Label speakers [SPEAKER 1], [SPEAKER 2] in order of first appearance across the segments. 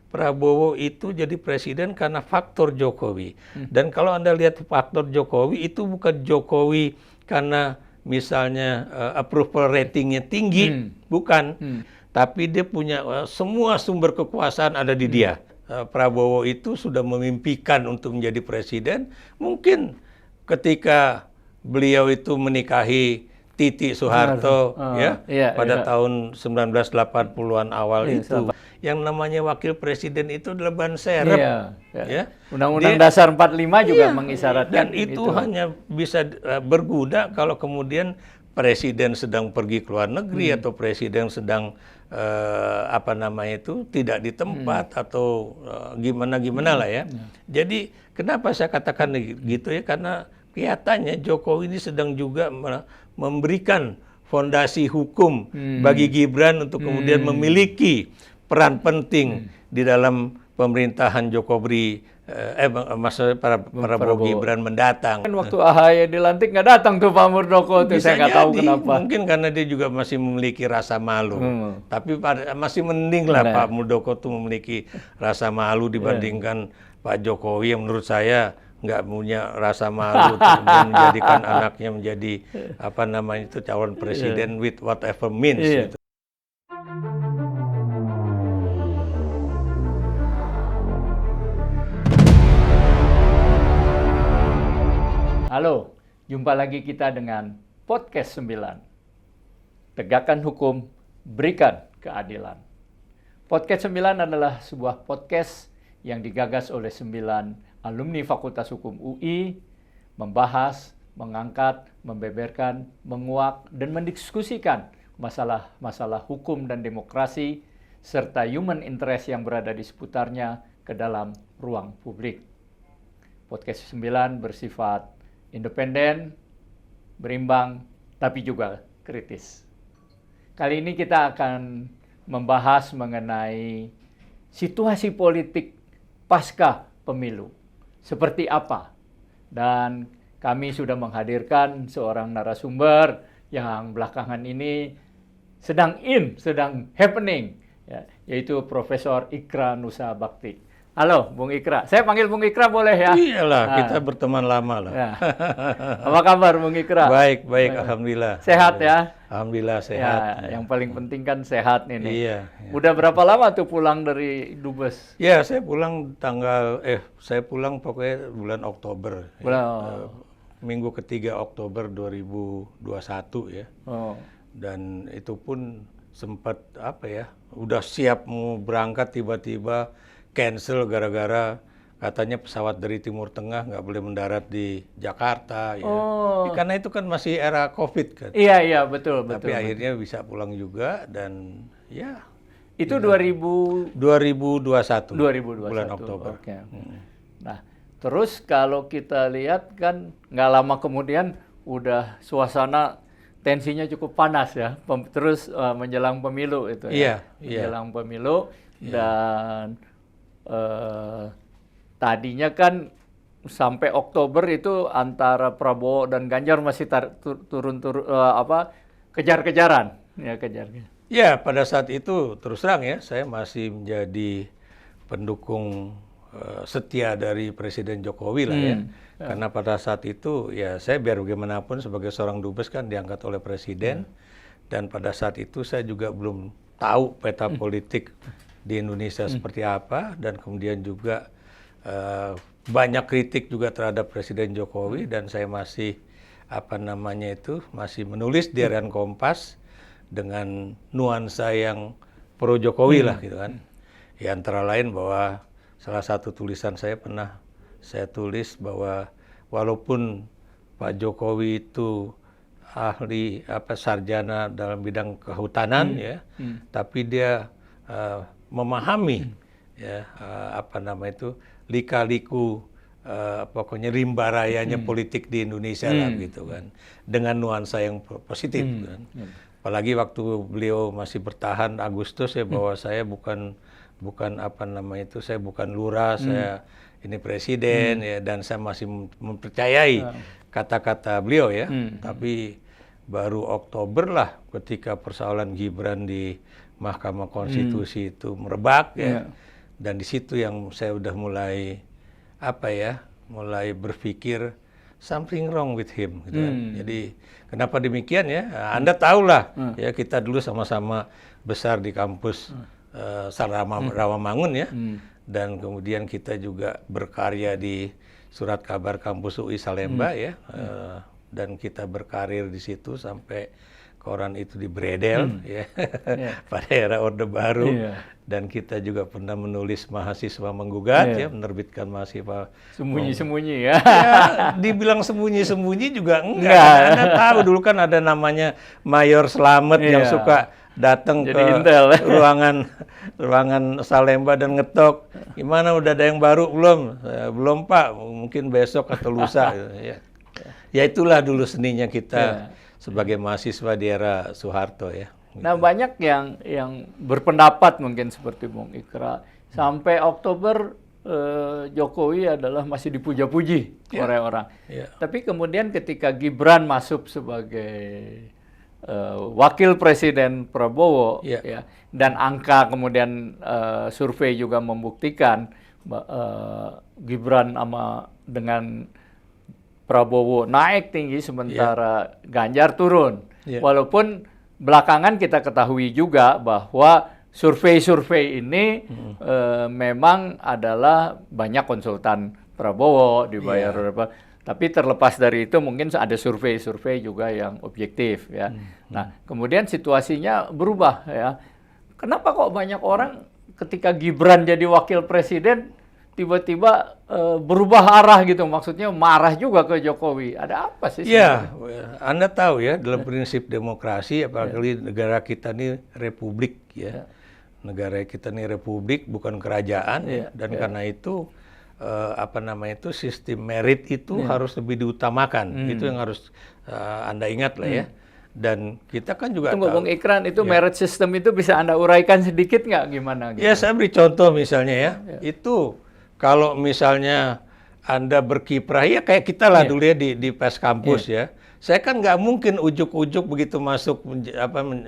[SPEAKER 1] Prabowo itu jadi presiden karena faktor Jokowi. Dan kalau Anda lihat faktor Jokowi itu bukan Jokowi karena misalnya approval ratingnya tinggi, bukan. Tapi dia punya semua sumber kekuasaan ada di dia. Prabowo itu sudah memimpikan untuk menjadi presiden. Mungkin ketika beliau itu menikahi Titi Soeharto pada tahun 1980-an awal itu. Yang namanya wakil presiden itu adalah ban serep.
[SPEAKER 2] Undang-Undang Dasar 45 juga mengisyaratkan.
[SPEAKER 1] Dan itu hanya bisa berguna kalau kemudian presiden sedang pergi ke luar negeri atau presiden sedang tidak di tempat atau gimana lah ya. Jadi kenapa saya katakan gitu ya, karena kelihatannya Jokowi ini sedang juga memberikan fondasi hukum bagi Gibran untuk kemudian memiliki peran penting di dalam pemerintahan Jokowi, Prabowo Gibran mendatang.
[SPEAKER 2] Kan waktu AHY dilantik nggak datang tuh Pak Muldoko tuh, saya nggak tahu kenapa.
[SPEAKER 1] Mungkin karena dia juga masih memiliki rasa malu. Tapi masih mending lah Pak Muldoko tuh memiliki rasa malu dibandingkan Pak Jokowi yang menurut saya nggak punya rasa malu untuk menjadikan anaknya menjadi calon presiden with whatever means. Gitu.
[SPEAKER 2] Halo, jumpa lagi kita dengan Podcast 9. Tegakkan hukum, berikan keadilan. Podcast 9 adalah sebuah podcast yang digagas oleh 9 alumni Fakultas Hukum UI, membahas, mengangkat, membeberkan, menguak, dan mendiskusikan masalah-masalah hukum dan demokrasi, serta human interest yang berada di seputarnya ke dalam ruang publik. Podcast 9 bersifat independen, berimbang, tapi juga kritis. Kali ini kita akan membahas mengenai situasi politik pasca pemilu. Seperti apa? Dan kami sudah menghadirkan seorang narasumber yang belakangan ini sedang happening, yaitu Profesor Ikra Nusa Bakti. Halo, Bung Ikra. Saya panggil Bung Ikra boleh ya?
[SPEAKER 1] Iyalah, kita berteman lama lah.
[SPEAKER 2] Apa kabar, Bung Ikra?
[SPEAKER 1] Baik, alhamdulillah.
[SPEAKER 2] Sehat ya?
[SPEAKER 1] Alhamdulillah sehat.
[SPEAKER 2] Yang paling penting kan sehat ini.
[SPEAKER 1] Iya.
[SPEAKER 2] Udah berapa lama tuh pulang dari Dubes?
[SPEAKER 1] Ya, saya pulang pokoknya bulan Oktober. Minggu ketiga Oktober 2021 ya. Dan itu pun sempat udah siap mau berangkat tiba-tiba cancel gara-gara katanya pesawat dari Timur Tengah nggak boleh mendarat di Jakarta ya. Karena itu kan masih era COVID kan.
[SPEAKER 2] Iya betul.
[SPEAKER 1] Tapi akhirnya bisa pulang juga dan ya.
[SPEAKER 2] Itu 2021
[SPEAKER 1] bulan Oktober.
[SPEAKER 2] Okay. Nah, terus kalau kita lihat kan nggak lama kemudian udah suasana tensinya cukup panas ya. Terus menjelang pemilu itu ya. Menjelang pemilu dan tadinya kan sampai Oktober itu antara Prabowo dan Ganjar masih kejar-kejaran.
[SPEAKER 1] Ya, pada saat itu terus terang ya, saya masih menjadi pendukung setia dari Presiden Jokowi lah ya. Karena pada saat itu ya saya biar bagaimanapun sebagai seorang dubes kan diangkat oleh Presiden. Dan pada saat itu saya juga belum tahu peta politik di Indonesia seperti apa, dan kemudian juga banyak kritik juga terhadap Presiden Jokowi, dan saya masih masih menulis di Harian Kompas dengan nuansa yang pro Jokowi lah gitu kan. Ya antara lain bahwa salah satu tulisan saya pernah saya tulis bahwa walaupun Pak Jokowi itu ahli sarjana dalam bidang kehutanan ya, tapi dia memahami lika-liku pokoknya rimba rayanya politik di Indonesia lah gitu kan, dengan nuansa yang positif kan. Apalagi waktu beliau masih bertahan Agustus ya, bahwa saya bukan saya bukan lurah, saya ini presiden ya, dan saya masih mempercayai kata-kata beliau ya. Tapi baru Oktober lah ketika persoalan Gibran di Mahkamah Konstitusi itu merebak ya. Dan di situ yang saya udah mulai mulai berpikir something wrong with him gitu kan. Jadi kenapa demikian ya? Anda tahulah ya, kita dulu sama-sama besar di kampus Rawamangun ya. Dan kemudian kita juga berkarya di Surat Kabar Kampus UI Salemba ya. Dan kita berkarir di situ sampai koran itu dibredel ya. Pada era Orde Baru. Dan kita juga pernah menulis Mahasiswa Menggugat ya, menerbitkan mahasiswa.
[SPEAKER 2] Sembunyi-sembunyi ya.
[SPEAKER 1] Ya, dibilang sembunyi-sembunyi juga enggak. Anda tahu dulu kan ada namanya Mayor Slamet yang suka datang ke ruangan Salemba dan ngetok, gimana udah ada yang baru belum? Belum Pak, mungkin besok atau lusa. Ya itulah dulu seninya kita sebagai mahasiswa di era Soeharto ya.
[SPEAKER 2] Nah banyak yang berpendapat mungkin seperti Bung Ikra, sampai Oktober Jokowi adalah masih dipuja-puji oleh orang. Tapi kemudian ketika Gibran masuk sebagai wakil presiden Prabowo, dan angka kemudian survei juga membuktikan Gibran dengan Prabowo naik tinggi sementara Ganjar turun. Walaupun belakangan kita ketahui juga bahwa survei-survei ini memang adalah banyak konsultan Prabowo dibayar berapa. Tapi terlepas dari itu mungkin ada survei-survei juga yang objektif ya. Nah, kemudian situasinya berubah ya. Kenapa kok banyak orang ketika Gibran jadi wakil presiden tiba-tiba berubah arah gitu, maksudnya marah juga ke Jokowi. Ada apa sih?
[SPEAKER 1] Ya, Anda tahu ya, dalam prinsip demokrasi, apalagi negara kita ini republik ya. Negara kita ini republik, bukan kerajaan ya. Dan karena itu sistem merit itu harus lebih diutamakan. Itu yang harus Anda ingat lah ya. Dan kita kan juga
[SPEAKER 2] Tunggu Bung Ikran, itu merit system itu bisa Anda uraikan sedikit nggak gimana? Gitu?
[SPEAKER 1] Ya, saya beri contoh misalnya ya. Itu kalau misalnya Anda berkiprah, ya kayak kita lah dulu ya di PES kampus ya. Saya kan nggak mungkin ujuk-ujuk begitu masuk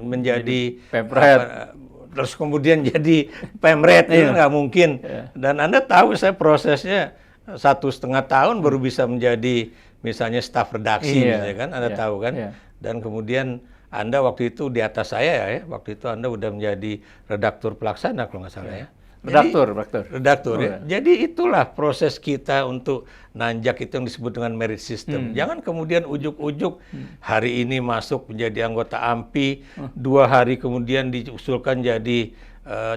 [SPEAKER 1] menjadi
[SPEAKER 2] Pemret.
[SPEAKER 1] Terus kemudian jadi Pemret, itu nggak mungkin. Dan Anda tahu saya prosesnya 1,5 tahun baru bisa menjadi misalnya staf redaksi, misalnya kan. Anda tahu kan. Dan kemudian Anda waktu itu di atas saya ya, waktu itu Anda udah menjadi redaktur pelaksana kalau nggak salah ya. Redaktur ya. Jadi itulah proses kita untuk nanjak, itu yang disebut dengan merit system. Jangan kemudian ujuk-ujuk hari ini masuk menjadi anggota AMPI, 2 hari kemudian diusulkan jadi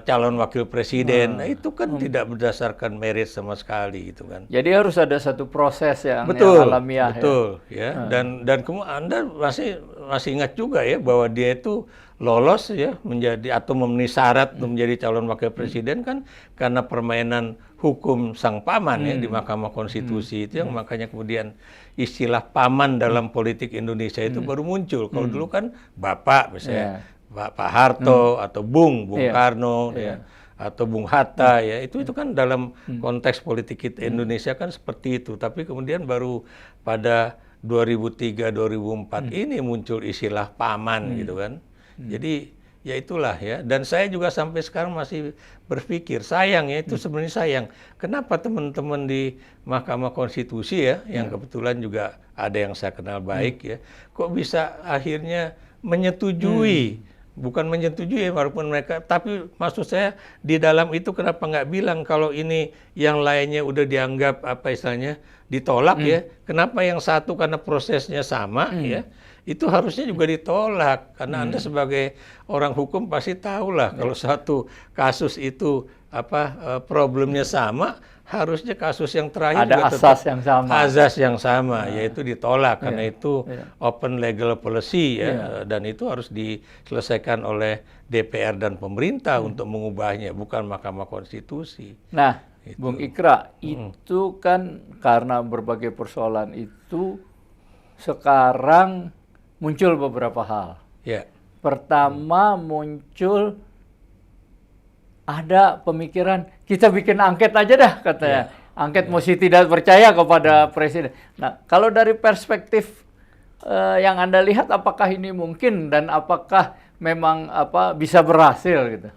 [SPEAKER 1] calon wakil presiden. Nah, itu kan tidak berdasarkan merit sama sekali gitu kan.
[SPEAKER 2] Jadi harus ada satu proses yang alamiah.
[SPEAKER 1] Betul ya. Dan kemudian Anda masih ingat juga ya bahwa dia itu lolos ya menjadi atau memenuhi syarat untuk menjadi calon wakil presiden kan karena permainan hukum sang paman ya di Mahkamah Konstitusi itu yang makanya kemudian istilah paman dalam politik Indonesia itu baru muncul. Kalau dulu kan Bapak misalnya Pak Harto atau Bung Karno ya, atau Bung Hatta ya, itu kan dalam konteks politik kita Indonesia kan seperti itu. Tapi kemudian baru pada 2003-2004 ini muncul istilah paman gitu kan. Jadi ya itulah ya. Dan saya juga sampai sekarang masih berpikir sayang ya, itu sebenarnya sayang. Kenapa teman-teman di Mahkamah Konstitusi ya, yang kebetulan juga ada yang saya kenal baik ya, kok bisa akhirnya menyetujui, bukan menyetujui walaupun mereka, tapi maksud saya di dalam itu kenapa nggak bilang kalau ini yang lainnya udah dianggap apa istilahnya ditolak ya, kenapa yang satu karena prosesnya sama ya, itu harusnya juga ditolak karena Anda sebagai orang hukum pasti tahulah kalau satu kasus itu problemnya sama, harusnya kasus yang terakhir
[SPEAKER 2] ada
[SPEAKER 1] juga
[SPEAKER 2] asas
[SPEAKER 1] yang sama yaitu ditolak karena itu open legal policy ya, dan itu harus diselesaikan oleh DPR dan pemerintah untuk mengubahnya, bukan Mahkamah Konstitusi.
[SPEAKER 2] Nah, Bung Ikra, itu kan karena berbagai persoalan itu sekarang muncul beberapa hal. Pertama muncul ada pemikiran kita bikin angket aja dah katanya. Angket mosi tidak percaya kepada presiden. Nah, kalau dari perspektif yang Anda lihat, apakah ini mungkin dan apakah memang bisa berhasil gitu?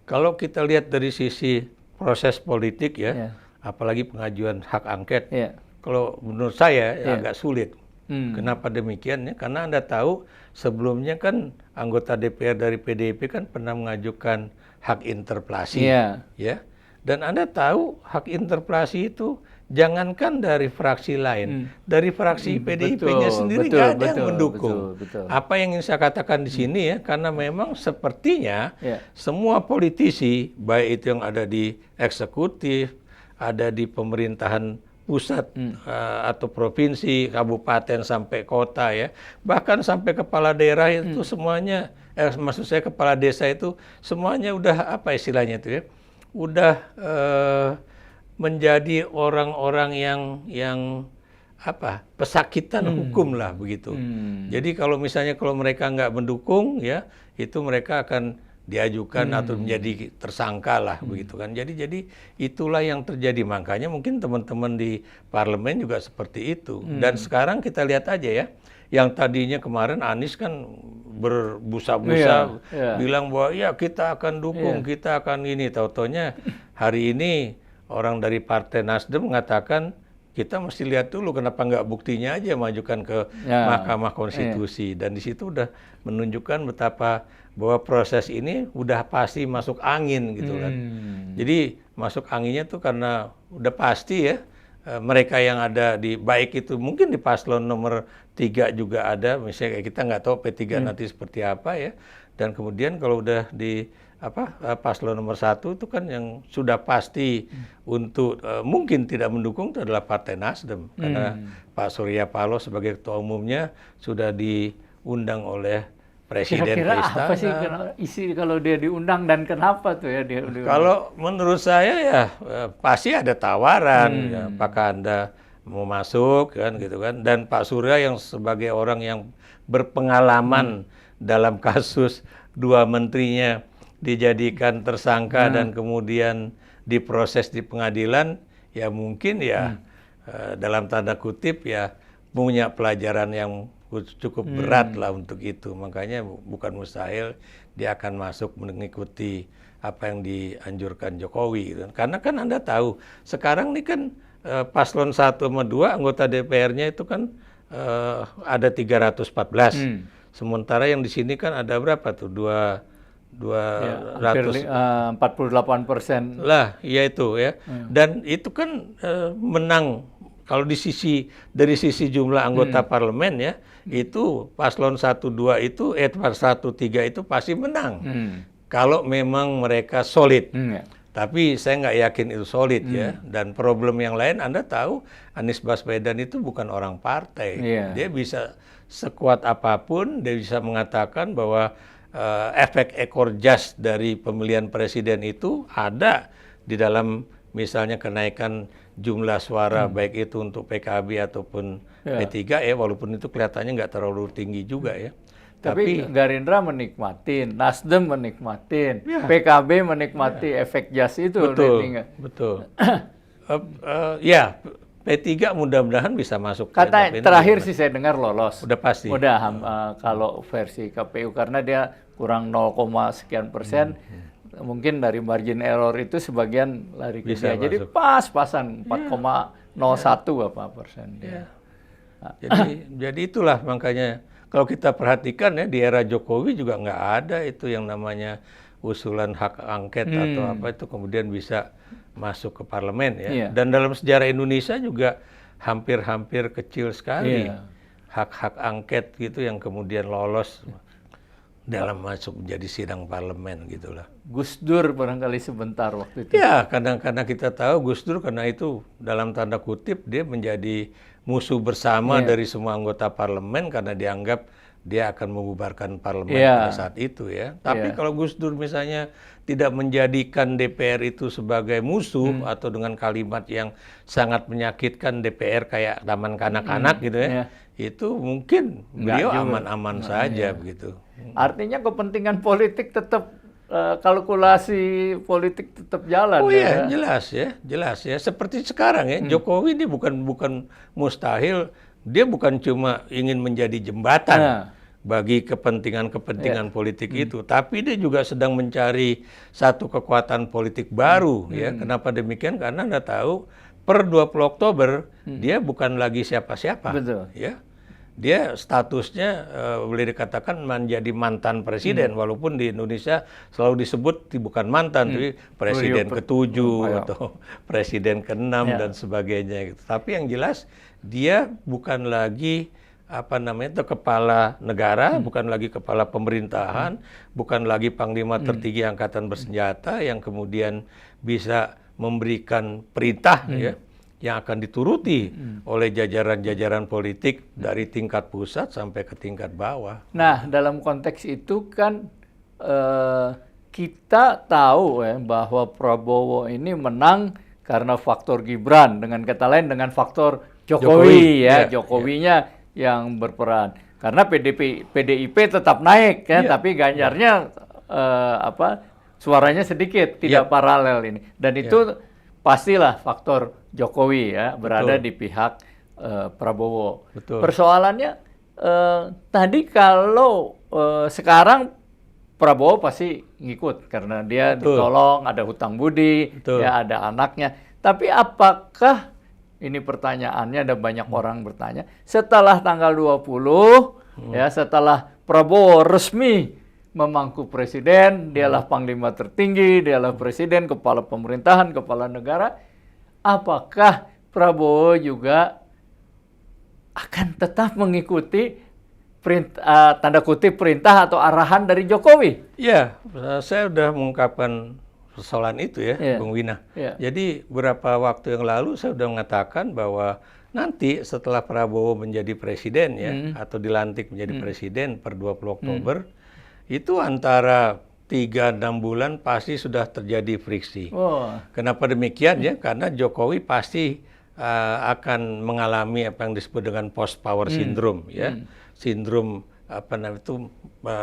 [SPEAKER 1] Kalau kita lihat dari sisi proses politik ya,
[SPEAKER 2] Ya.
[SPEAKER 1] apalagi pengajuan hak angket.
[SPEAKER 2] Ya.
[SPEAKER 1] Kalau menurut saya
[SPEAKER 2] Ya.
[SPEAKER 1] agak sulit.
[SPEAKER 2] Hmm.
[SPEAKER 1] Kenapa demikian ya? Karena Anda tahu sebelumnya kan anggota DPR dari PDIP kan pernah mengajukan hak interpelasi,
[SPEAKER 2] Iya.
[SPEAKER 1] ya. Dan Anda tahu hak interpelasi itu jangankan dari fraksi lain, dari fraksi PDIP-nya sendiri nggak ada yang mendukung.
[SPEAKER 2] Betul.
[SPEAKER 1] Apa yang ingin saya katakan di sini ya, karena memang sepertinya
[SPEAKER 2] Ya.
[SPEAKER 1] semua politisi, baik itu yang ada di eksekutif, ada di pemerintahan pusat atau provinsi, kabupaten sampai kota ya, bahkan sampai kepala daerah itu semuanya, maksud saya kepala desa itu semuanya udah apa istilahnya itu ya, udah menjadi orang-orang yang apa pesakitan hukum lah begitu. Jadi kalau misalnya kalau mereka nggak mendukung ya, itu mereka akan diajukan atau menjadi tersangka lah begitu kan. Jadi itulah yang terjadi, makanya mungkin teman-teman di parlemen juga seperti itu. Dan sekarang kita lihat aja ya, yang tadinya kemarin Anies kan berbusa-busa bilang bahwa ya kita akan dukung, kita akan ini, tau-taunya hari ini orang dari Partai Nasdem mengatakan kita mesti lihat dulu kenapa nggak buktinya aja majukan ke Mahkamah Konstitusi. Dan di situ udah menunjukkan betapa bahwa proses ini udah pasti masuk angin gitu kan. Jadi masuk anginnya tuh karena udah pasti ya, mereka yang ada di baik itu mungkin di paslon nomor 3 juga ada, misalnya kayak kita nggak tahu P3 nanti seperti apa ya. Dan kemudian kalau udah di paslon nomor 1 itu kan yang sudah pasti untuk mungkin tidak mendukung itu adalah Partai Nasdem, karena Pak Surya Paloh sebagai ketua umumnya sudah diundang oleh Presiden
[SPEAKER 2] Kira-kira
[SPEAKER 1] ke istana.
[SPEAKER 2] apa sih isi kalau dia diundang dan kenapa tuh ya dia diundang?
[SPEAKER 1] Kalau menurut saya ya pasti ada tawaran, ya, apakah Anda mau masuk kan gitu kan. Dan Pak Surya yang sebagai orang yang berpengalaman dalam kasus 2 menterinya dijadikan tersangka dan kemudian diproses di pengadilan, ya mungkin ya dalam tanda kutip ya punya pelajaran yang cukup berat lah untuk itu. Makanya bukan mustahil dia akan masuk mengikuti apa yang dianjurkan Jokowi gitu. Karena kan Anda tahu sekarang ini kan paslon 1 sama 2 anggota DPR-nya itu kan ada 314. Sementara yang di sini kan ada berapa tuh?
[SPEAKER 2] 48%
[SPEAKER 1] lah, ya itu ya. Dan itu kan menang kalau dari sisi jumlah anggota parlemen ya, itu paslon 1, 2 itu, 1, 3 itu pasti menang. Kalau memang mereka solid. Tapi saya nggak yakin itu solid ya. Dan problem yang lain Anda tahu, Anies Baswedan itu bukan orang partai. Dia bisa sekuat apapun, dia bisa mengatakan bahwa efek ekor jas dari pemilihan presiden itu ada di dalam misalnya kenaikan jumlah suara baik itu untuk PKB ataupun P3 ya, walaupun itu kelihatannya nggak terlalu tinggi juga ya.
[SPEAKER 2] Tapi Gerindra menikmatin, Nasdem menikmatin, PKB menikmati efek jas itu.
[SPEAKER 1] Betul. Ya, P3 mudah-mudahan bisa masuk.
[SPEAKER 2] Kata terakhir sih saya dengar lolos.
[SPEAKER 1] Udah pasti.
[SPEAKER 2] Udah kalau versi KPU karena dia kurang 0, sekian persen. Mungkin dari margin error itu sebagian lari ke dia. Jadi pas-pasan 4,01 apa persen dia.
[SPEAKER 1] Jadi itulah makanya kalau kita perhatikan ya di era Jokowi juga nggak ada itu yang namanya usulan hak angket atau apa itu kemudian bisa masuk ke parlemen ya. Dan dalam sejarah Indonesia juga hampir-hampir kecil sekali hak-hak angket gitu yang kemudian lolos dalam masuk menjadi sidang parlemen gitulah.
[SPEAKER 2] Gus Dur barangkali sebentar waktu itu.
[SPEAKER 1] Ya, kadang-kadang kita tahu Gus Dur karena itu dalam tanda kutip dia menjadi musuh bersama dari semua anggota parlemen karena dianggap dia akan membubarkan parlemen pada saat itu ya. Tapi kalau Gus Dur misalnya tidak menjadikan DPR itu sebagai musuh atau dengan kalimat yang sangat menyakitkan DPR kayak taman kanak-kanak gitu ya. Itu mungkin beliau aman-aman saja begitu.
[SPEAKER 2] Artinya kepentingan politik tetap kalkulasi politik tetap jalan.
[SPEAKER 1] Oh iya, jelas ya. Seperti sekarang ya, Jokowi ini bukan mustahil, dia bukan cuma ingin menjadi jembatan. bagi kepentingan-kepentingan politik itu. Tapi dia juga sedang mencari satu kekuatan politik baru. Ya, kenapa demikian? Karena Anda tahu per 20 Oktober dia bukan lagi siapa-siapa.
[SPEAKER 2] Betul.
[SPEAKER 1] Ya. Dia statusnya boleh dikatakan menjadi mantan presiden, walaupun di Indonesia selalu disebut bukan mantan, tapi presiden ke-7 atau presiden ke-6 dan sebagainya. Gitu. Tapi yang jelas dia bukan lagi itu kepala negara, bukan lagi kepala pemerintahan, bukan lagi panglima tertinggi angkatan bersenjata yang kemudian bisa memberikan perintah ya, yang akan dituruti oleh jajaran-jajaran politik dari tingkat pusat sampai ke tingkat bawah.
[SPEAKER 2] Nah, dalam konteks itu kan kita tahu bahwa Prabowo ini menang karena faktor Gibran, dengan kata lain dengan faktor Jokowi ya, Jokowinya yang berperan. Karena PDIP tetap naik tapi Ganjarnya suaranya sedikit, tidak paralel ini. Dan itu pastilah faktor Jokowi ya berada di pihak Prabowo.
[SPEAKER 1] Betul.
[SPEAKER 2] Persoalannya tadi kalau sekarang Prabowo pasti ngikut karena dia ditolong, ada hutang budi, ya ada anaknya. Tapi apakah ini pertanyaannya, ada banyak orang bertanya, setelah tanggal 20 ya setelah Prabowo resmi memangku presiden, dialah panglima tertinggi, dialah presiden, kepala pemerintahan, kepala negara, apakah Prabowo juga akan tetap mengikuti tanda kutip perintah atau arahan dari Jokowi?
[SPEAKER 1] Ya, saya sudah mengungkapkan persoalan itu ya, Bung Wina. Jadi beberapa waktu yang lalu saya sudah mengatakan bahwa nanti setelah Prabowo menjadi presiden ya, atau dilantik menjadi presiden per 20 Oktober, itu antara 3-6 bulan pasti sudah terjadi friksi. Kenapa demikian ya? Karena Jokowi pasti akan mengalami apa yang disebut dengan post power syndrome ya. Sindrom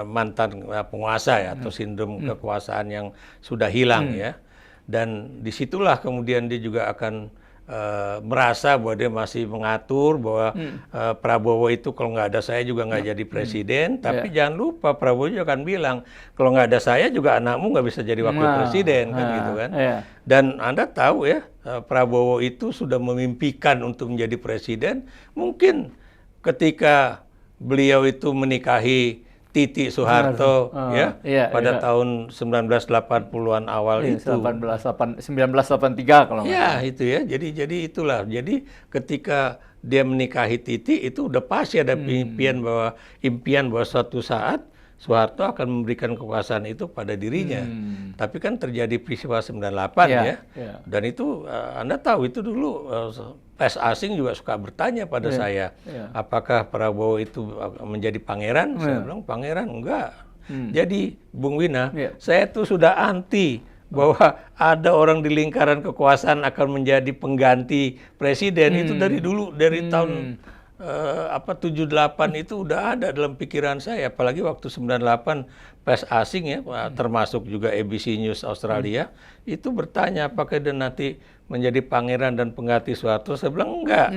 [SPEAKER 1] mantan penguasa ya, atau sindrom kekuasaan yang sudah hilang ya. Dan disitulah kemudian dia juga akan merasa bahwa dia masih mengatur bahwa Prabowo itu kalau nggak ada saya juga nggak jadi presiden. Tapi jangan lupa Prabowo juga akan bilang kalau nggak ada saya juga anakmu nggak bisa jadi wakil presiden kan gitu kan. Dan Anda tahu ya Prabowo itu sudah memimpikan untuk menjadi presiden. Mungkin ketika beliau itu menikahi Titi Soeharto pada tahun 1980-an awal itu.
[SPEAKER 2] 1983 kalau nggak
[SPEAKER 1] salah. Itu ya. Jadi itulah. Jadi ketika dia menikahi Titi itu udah pasti ada impian bahwa suatu saat Soeharto akan memberikan kekuasaan itu pada dirinya. Tapi kan terjadi peristiwa 98 ya. Dan itu Anda tahu itu dulu pers asing juga suka bertanya pada saya, apakah Prabowo itu menjadi pangeran? Saya bilang pangeran enggak. Jadi Bung Wina, saya tuh sudah anti bahwa ada orang di lingkaran kekuasaan akan menjadi pengganti presiden. Itu dari dulu, dari tahun 78 itu udah ada dalam pikiran saya, apalagi waktu 98 pers asing ya, termasuk juga ABC News Australia, itu bertanya apakah dia nanti menjadi pangeran dan pengganti Soeharto. Saya bilang enggak,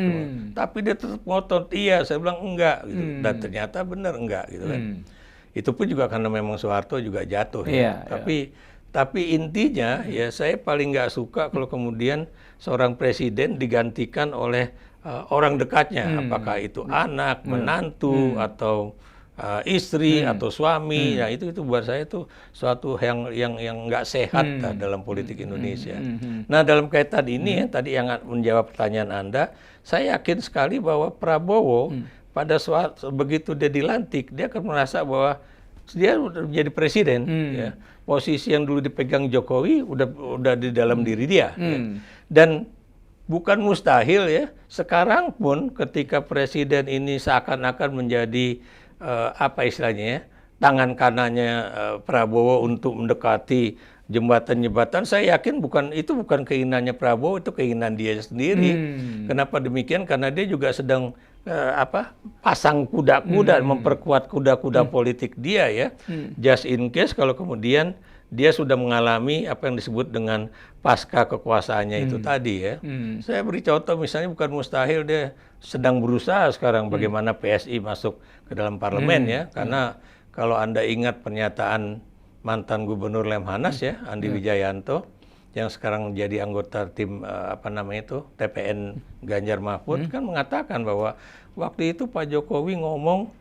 [SPEAKER 1] tapi dia tetap ngotot iya, saya bilang enggak gitu. Dan ternyata benar enggak gitu kan. Itu pun juga karena memang Soeharto juga jatuh ya. Tapi intinya ya saya paling nggak suka kalau kemudian seorang presiden digantikan oleh orang dekatnya, apakah itu anak, menantu, atau istri, atau suami. Ya itu buat saya itu suatu yang nggak sehat dalam politik Indonesia. Nah dalam kaitan ini ya, tadi yang menjawab pertanyaan Anda, saya yakin sekali bahwa Prabowo pada begitu dia dilantik, dia akan merasa bahwa dia udah menjadi presiden. Ya. Posisi yang dulu dipegang Jokowi udah di dalam diri dia. Ya. Dan bukan mustahil ya, sekarang pun ketika presiden ini seakan-akan menjadi apa istilahnya ya, tangan kanannya Prabowo untuk mendekati jembatan-jembatan, saya yakin itu bukan keinginannya Prabowo, itu keinginan dia sendiri. Kenapa demikian? Karena dia juga sedang pasang kuda-kuda, memperkuat kuda-kuda politik dia ya. Just in case kalau kemudian dia sudah mengalami apa yang disebut dengan pasca kekuasaannya itu tadi ya. Saya beri contoh misalnya bukan mustahil dia sedang berusaha sekarang bagaimana PSI masuk ke dalam parlemen ya. Karena kalau Anda ingat pernyataan mantan Gubernur Lemhanas ya, Andi Wijayanto, yang sekarang jadi anggota tim TPN Ganjar Mahfud kan mengatakan bahwa waktu itu Pak Jokowi ngomong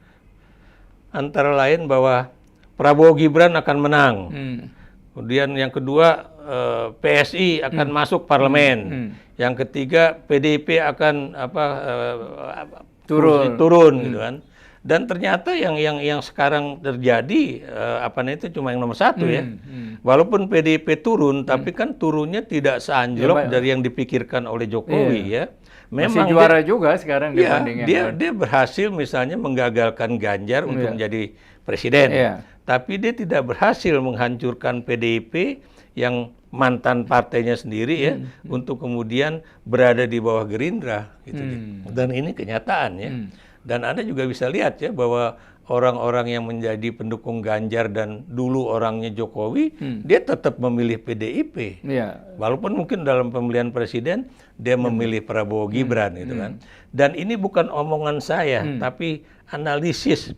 [SPEAKER 1] antara lain bahwa Prabowo Gibran akan menang. Kemudian yang kedua PSI akan masuk parlemen. Yang ketiga PDIP akan turun gitu kan. Dan ternyata yang sekarang terjadi itu cuma yang nomor satu ya. Walaupun PDIP turun, tapi kan turunnya tidak seanjlok dari yang dipikirkan oleh Jokowi ya.
[SPEAKER 2] Memang masih juara juga sekarang dibanding
[SPEAKER 1] dia berhasil misalnya menggagalkan Ganjar untuk menjadi presiden. Tapi dia tidak berhasil menghancurkan PDIP yang mantan partainya sendiri ya untuk kemudian berada di bawah Gerindra gitu. Dan ini kenyataan ya. Dan Anda juga bisa lihat ya bahwa orang-orang yang menjadi pendukung Ganjar dan dulu orangnya Jokowi, dia tetap memilih PDIP. Walaupun mungkin dalam pemilihan presiden dia memilih Prabowo Gibran gitu kan. Dan ini bukan omongan saya, tapi analisis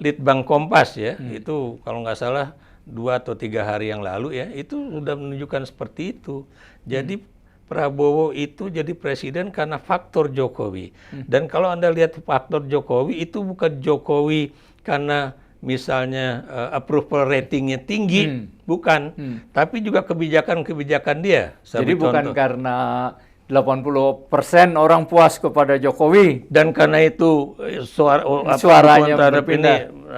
[SPEAKER 1] Litbang Kompas ya, itu kalau nggak salah 2 atau 3 hari yang lalu ya, itu sudah menunjukkan seperti itu. Jadi Prabowo itu jadi presiden karena faktor Jokowi. Dan kalau Anda lihat faktor Jokowi, itu bukan Jokowi karena misalnya approval ratingnya tinggi, bukan. Tapi juga kebijakan-kebijakan dia.
[SPEAKER 2] Jadi bukan karena 80% orang puas kepada Jokowi.
[SPEAKER 1] Dan karena itu
[SPEAKER 2] suaranya
[SPEAKER 1] ini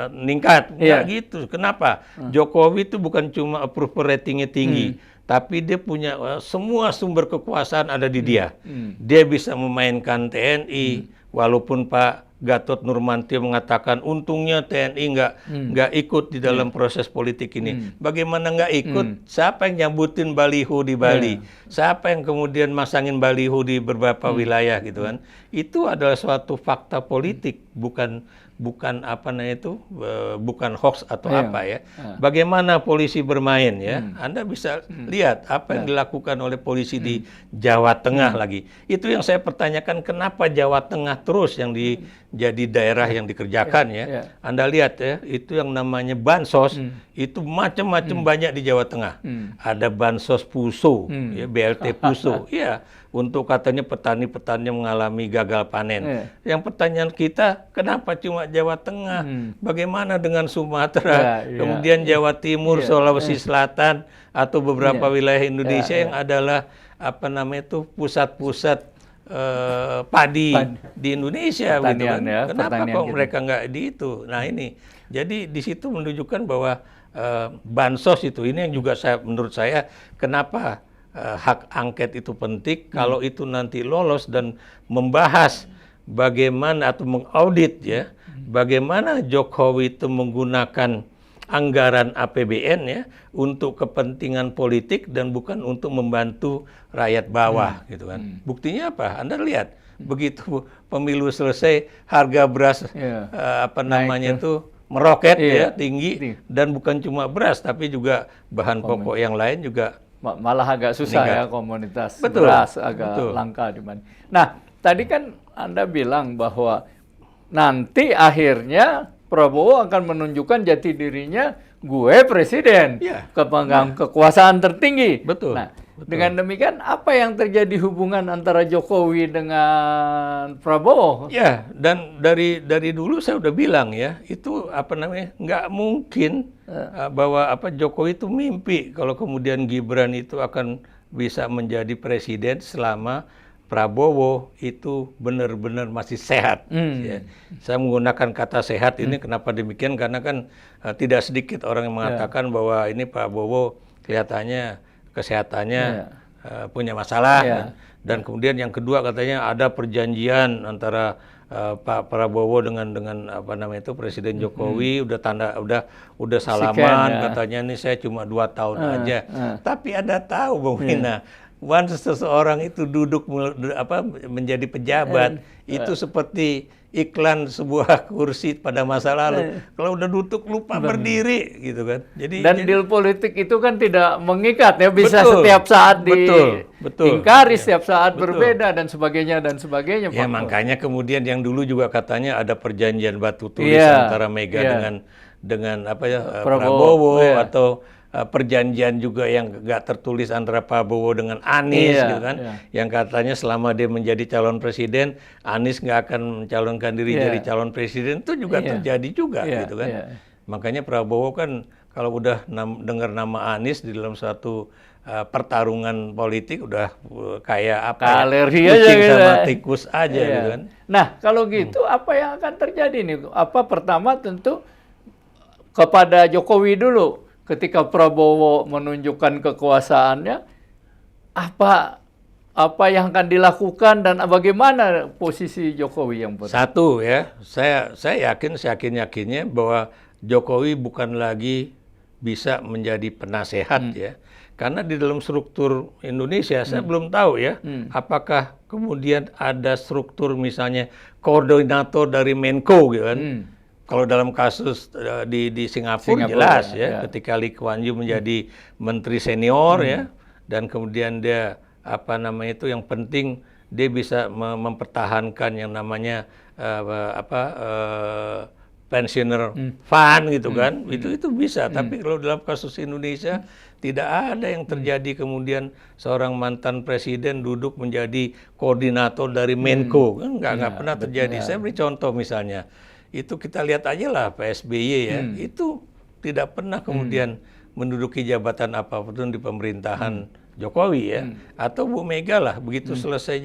[SPEAKER 1] meningkat. Enggak gitu. Kenapa? Jokowi itu bukan cuma approval ratingnya tinggi, tapi dia punya semua sumber kekuasaan ada di dia. Dia bisa memainkan TNI, walaupun Pak Gatot Nurmantio mengatakan untungnya TNI nggak ikut di dalam proses politik ini. Bagaimana nggak ikut? Siapa yang nyambutin baliho di Bali? Siapa yang kemudian masangin baliho di beberapa wilayah gitu kan? Itu adalah suatu fakta politik, bukan bukan hoax atau apa ya. Bagaimana polisi bermain ya? Anda bisa lihat apa yang dilakukan oleh polisi di Jawa Tengah lagi. Itu yang saya pertanyakan, kenapa Jawa Tengah terus yang jadi daerah yang dikerjakan ya. Anda lihat ya, itu yang namanya bansos, itu macam-macam banyak di Jawa Tengah. Ada bansos PUSO, ya, BLT PUSO. Iya, untuk katanya petani-petani mengalami gagal panen. Yang pertanyaan kita, kenapa cuma Jawa Tengah? Bagaimana dengan Sumatera, kemudian Jawa Timur, Sulawesi Selatan, atau beberapa wilayah Indonesia yang adalah pusat-pusat padi di Indonesia, gitu kan? Kenapa kok mereka nggak di itu? Nah ini, jadi di situ menunjukkan bahwa bansos itu, ini yang juga menurut saya kenapa hak angket itu penting. Kalau itu nanti lolos dan membahas bagaimana atau mengaudit ya, bagaimana Jokowi itu menggunakan anggaran APBN ya untuk kepentingan politik dan bukan untuk membantu rakyat bawah gitu kan. Buktinya apa? Anda lihat begitu pemilu selesai harga beras itu meroket ya tinggi, dan bukan cuma beras tapi juga bahan pokok yang lain juga
[SPEAKER 2] malah agak susah ya, komoditas beras agak langka di mana. Nah, tadi kan Anda bilang bahwa nanti akhirnya Prabowo akan menunjukkan jati dirinya, gue presiden, pemegang kekuasaan tertinggi. Nah, dengan demikian apa yang terjadi hubungan antara Jokowi dengan Prabowo?
[SPEAKER 1] Ya, dan dari dulu saya udah bilang ya, itu nggak mungkin bahwa Jokowi itu mimpi kalau kemudian Gibran itu akan bisa menjadi presiden selama Prabowo itu benar-benar masih sehat. Ya. Saya menggunakan kata sehat ini kenapa demikian, karena kan tidak sedikit orang yang mengatakan bahwa ini Prabowo kelihatannya kesehatannya punya masalah. Dan kemudian yang kedua katanya ada perjanjian antara Pak Prabowo dengan Presiden Jokowi, udah salaman, katanya ini saya cuma 2 tahun aja. Tapi Anda tahu Bung Wina, once seseorang itu duduk menjadi pejabat, itu seperti iklan sebuah kursi pada masa lalu. Kalau udah duduk lupa berdiri gitu kan.
[SPEAKER 2] Dan deal politik itu kan tidak mengikat ya, bisa setiap saat diingkari, setiap saat berbeda dan sebagainya
[SPEAKER 1] Ya makanya kemudian yang dulu juga katanya ada perjanjian batu tulis antara Mega dengan Prabowo atau perjanjian juga yang nggak tertulis antara Prabowo dengan Anies gitu kan, yang katanya selama dia menjadi calon presiden, Anies nggak akan mencalonkan diri jadi calon presiden, itu juga terjadi juga gitu kan. Makanya Prabowo kan kalau udah dengar nama Anies di dalam suatu pertarungan politik udah kayak
[SPEAKER 2] alergi
[SPEAKER 1] kucing
[SPEAKER 2] aja
[SPEAKER 1] sama tikus aja gitu kan.
[SPEAKER 2] Nah kalau gitu apa yang akan terjadi nih? Pertama tentu kepada Jokowi dulu. Ketika Prabowo menunjukkan kekuasaannya, apa yang akan dilakukan dan bagaimana posisi Jokowi yang benar?
[SPEAKER 1] Satu ya, saya yakinnya bahwa Jokowi bukan lagi bisa menjadi penasehat ya, karena di dalam struktur Indonesia saya belum tahu ya, apakah kemudian ada struktur misalnya koordinator dari Menko gitu kan. Kalau dalam kasus di Singapura jelas ya, ketika Lee Kuan Yew menjadi menteri senior ya, dan kemudian dia yang penting dia bisa mempertahankan yang namanya pensioner fund gitu kan, itu bisa. Tapi kalau dalam kasus Indonesia tidak ada yang terjadi kemudian seorang mantan presiden duduk menjadi koordinator dari Menko, kan nggak pernah terjadi. Saya beri contoh misalnya. Itu kita lihat aja lah Pak SBY ya, itu tidak pernah kemudian menduduki jabatan apapun di pemerintahan Jokowi ya, atau Bu Mega lah begitu selesai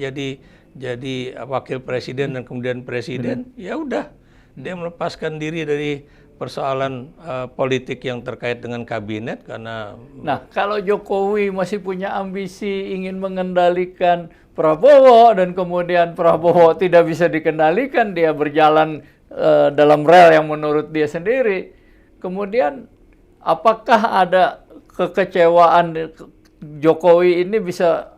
[SPEAKER 1] jadi wakil presiden dan kemudian presiden, ya udah dia melepaskan diri dari persoalan politik yang terkait dengan kabinet karena.
[SPEAKER 2] Nah kalau Jokowi masih punya ambisi ingin mengendalikan Prabowo dan kemudian Prabowo tidak bisa dikendalikan, dia berjalan dalam rel yang menurut dia sendiri. Kemudian apakah ada kekecewaan Jokowi ini bisa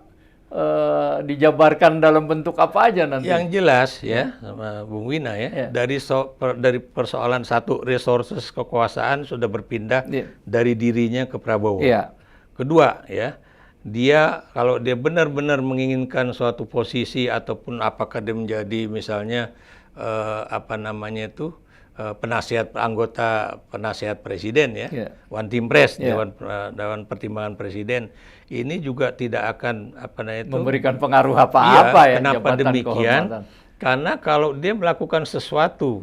[SPEAKER 2] dijabarkan dalam bentuk apa aja nanti?
[SPEAKER 1] Yang jelas ya, sama Bung Wina ya, dari persoalan satu, resources kekuasaan sudah berpindah dari dirinya ke Prabowo. Kedua ya, dia kalau dia benar-benar menginginkan suatu posisi ataupun apakah dia menjadi misalnya anggota penasihat presiden ya, One Team Press, Dewan Pertimbangan Presiden, ini juga tidak akan
[SPEAKER 2] memberikan pengaruh apa-apa ya.
[SPEAKER 1] Kenapa demikian? Karena kalau dia melakukan sesuatu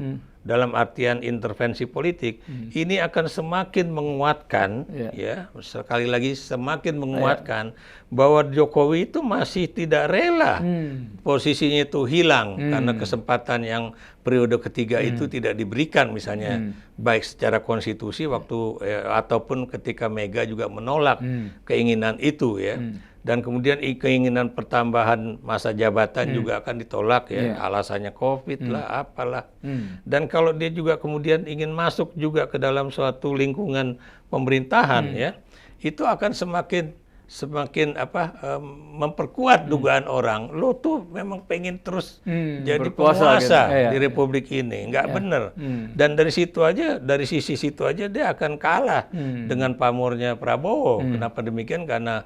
[SPEAKER 1] dalam artian intervensi politik, ini akan semakin menguatkan, ya sekali lagi semakin menguatkan bahwa Jokowi itu masih tidak rela posisinya itu hilang karena kesempatan yang periode ketiga itu tidak diberikan misalnya baik secara konstitusi waktu ataupun ketika Mega juga menolak keinginan itu ya. Dan kemudian keinginan pertambahan masa jabatan juga akan ditolak ya, alasannya COVID lah, apalah. Dan kalau dia juga kemudian ingin masuk juga ke dalam suatu lingkungan pemerintahan ya, itu akan semakin memperkuat dugaan orang, lo tuh memang pengen terus jadi penguasa gitu. Di Republik ini, nggak bener. Dan dari sisi situ aja dia akan kalah dengan pamornya Prabowo. Kenapa demikian? Karena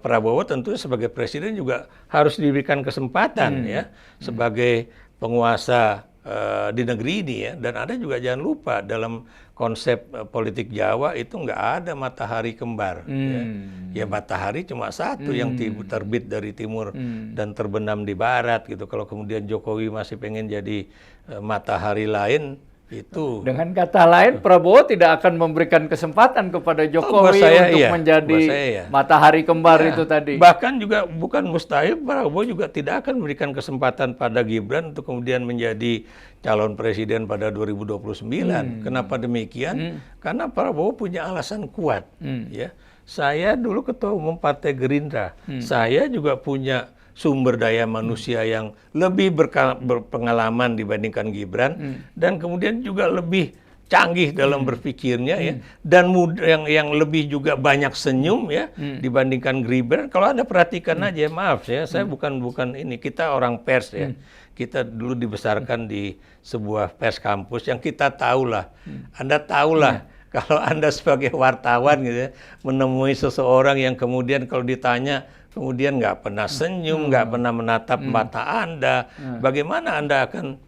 [SPEAKER 1] Prabowo tentu sebagai presiden juga harus diberikan kesempatan ya sebagai penguasa di negeri ini ya. Dan ada juga jangan lupa dalam konsep politik Jawa itu nggak ada matahari kembar ya matahari cuma satu yang terbit dari timur dan terbenam di barat gitu. Kalau kemudian Jokowi masih pengen jadi matahari lain, itu
[SPEAKER 2] dengan kata lain Prabowo tidak akan memberikan kesempatan kepada Jokowi untuk menjadi matahari kembar itu tadi.
[SPEAKER 1] Bahkan juga bukan mustahil, Prabowo juga tidak akan memberikan kesempatan pada Gibran untuk kemudian menjadi calon presiden pada 2029. Kenapa demikian? Karena Prabowo punya alasan kuat. Ya, saya dulu ketua umum Partai Gerindra, saya juga punya sumber daya manusia yang lebih berpengalaman dibandingkan Gibran, dan kemudian juga lebih canggih dalam berpikirnya ya, dan yang lebih juga banyak senyum ya dibandingkan Gibran. Kalau Anda perhatikan aja, maaf ya, saya bukan ini, kita orang pers ya. Kita dulu dibesarkan di sebuah pers kampus yang kita tahulah. Anda tahulah kalau Anda sebagai wartawan gitu ya, menemui seseorang yang kemudian kalau ditanya kemudian nggak pernah senyum, nggak pernah menatap mata Anda, bagaimana Anda akan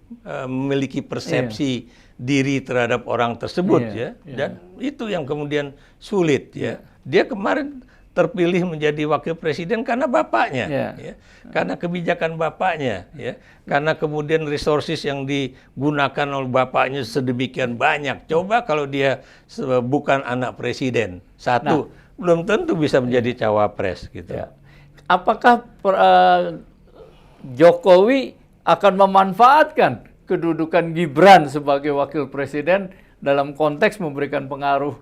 [SPEAKER 1] memiliki persepsi diri terhadap orang tersebut ya? Dan itu yang kemudian sulit ya. Dia kemarin terpilih menjadi wakil presiden karena bapaknya, ya, karena kebijakan bapaknya, ya, karena kemudian resources yang digunakan oleh bapaknya sedemikian banyak. Coba kalau dia bukan anak presiden, belum tentu bisa menjadi cawapres gitu.
[SPEAKER 2] Ya. Apakah Jokowi akan memanfaatkan kedudukan Gibran sebagai wakil presiden dalam konteks memberikan pengaruh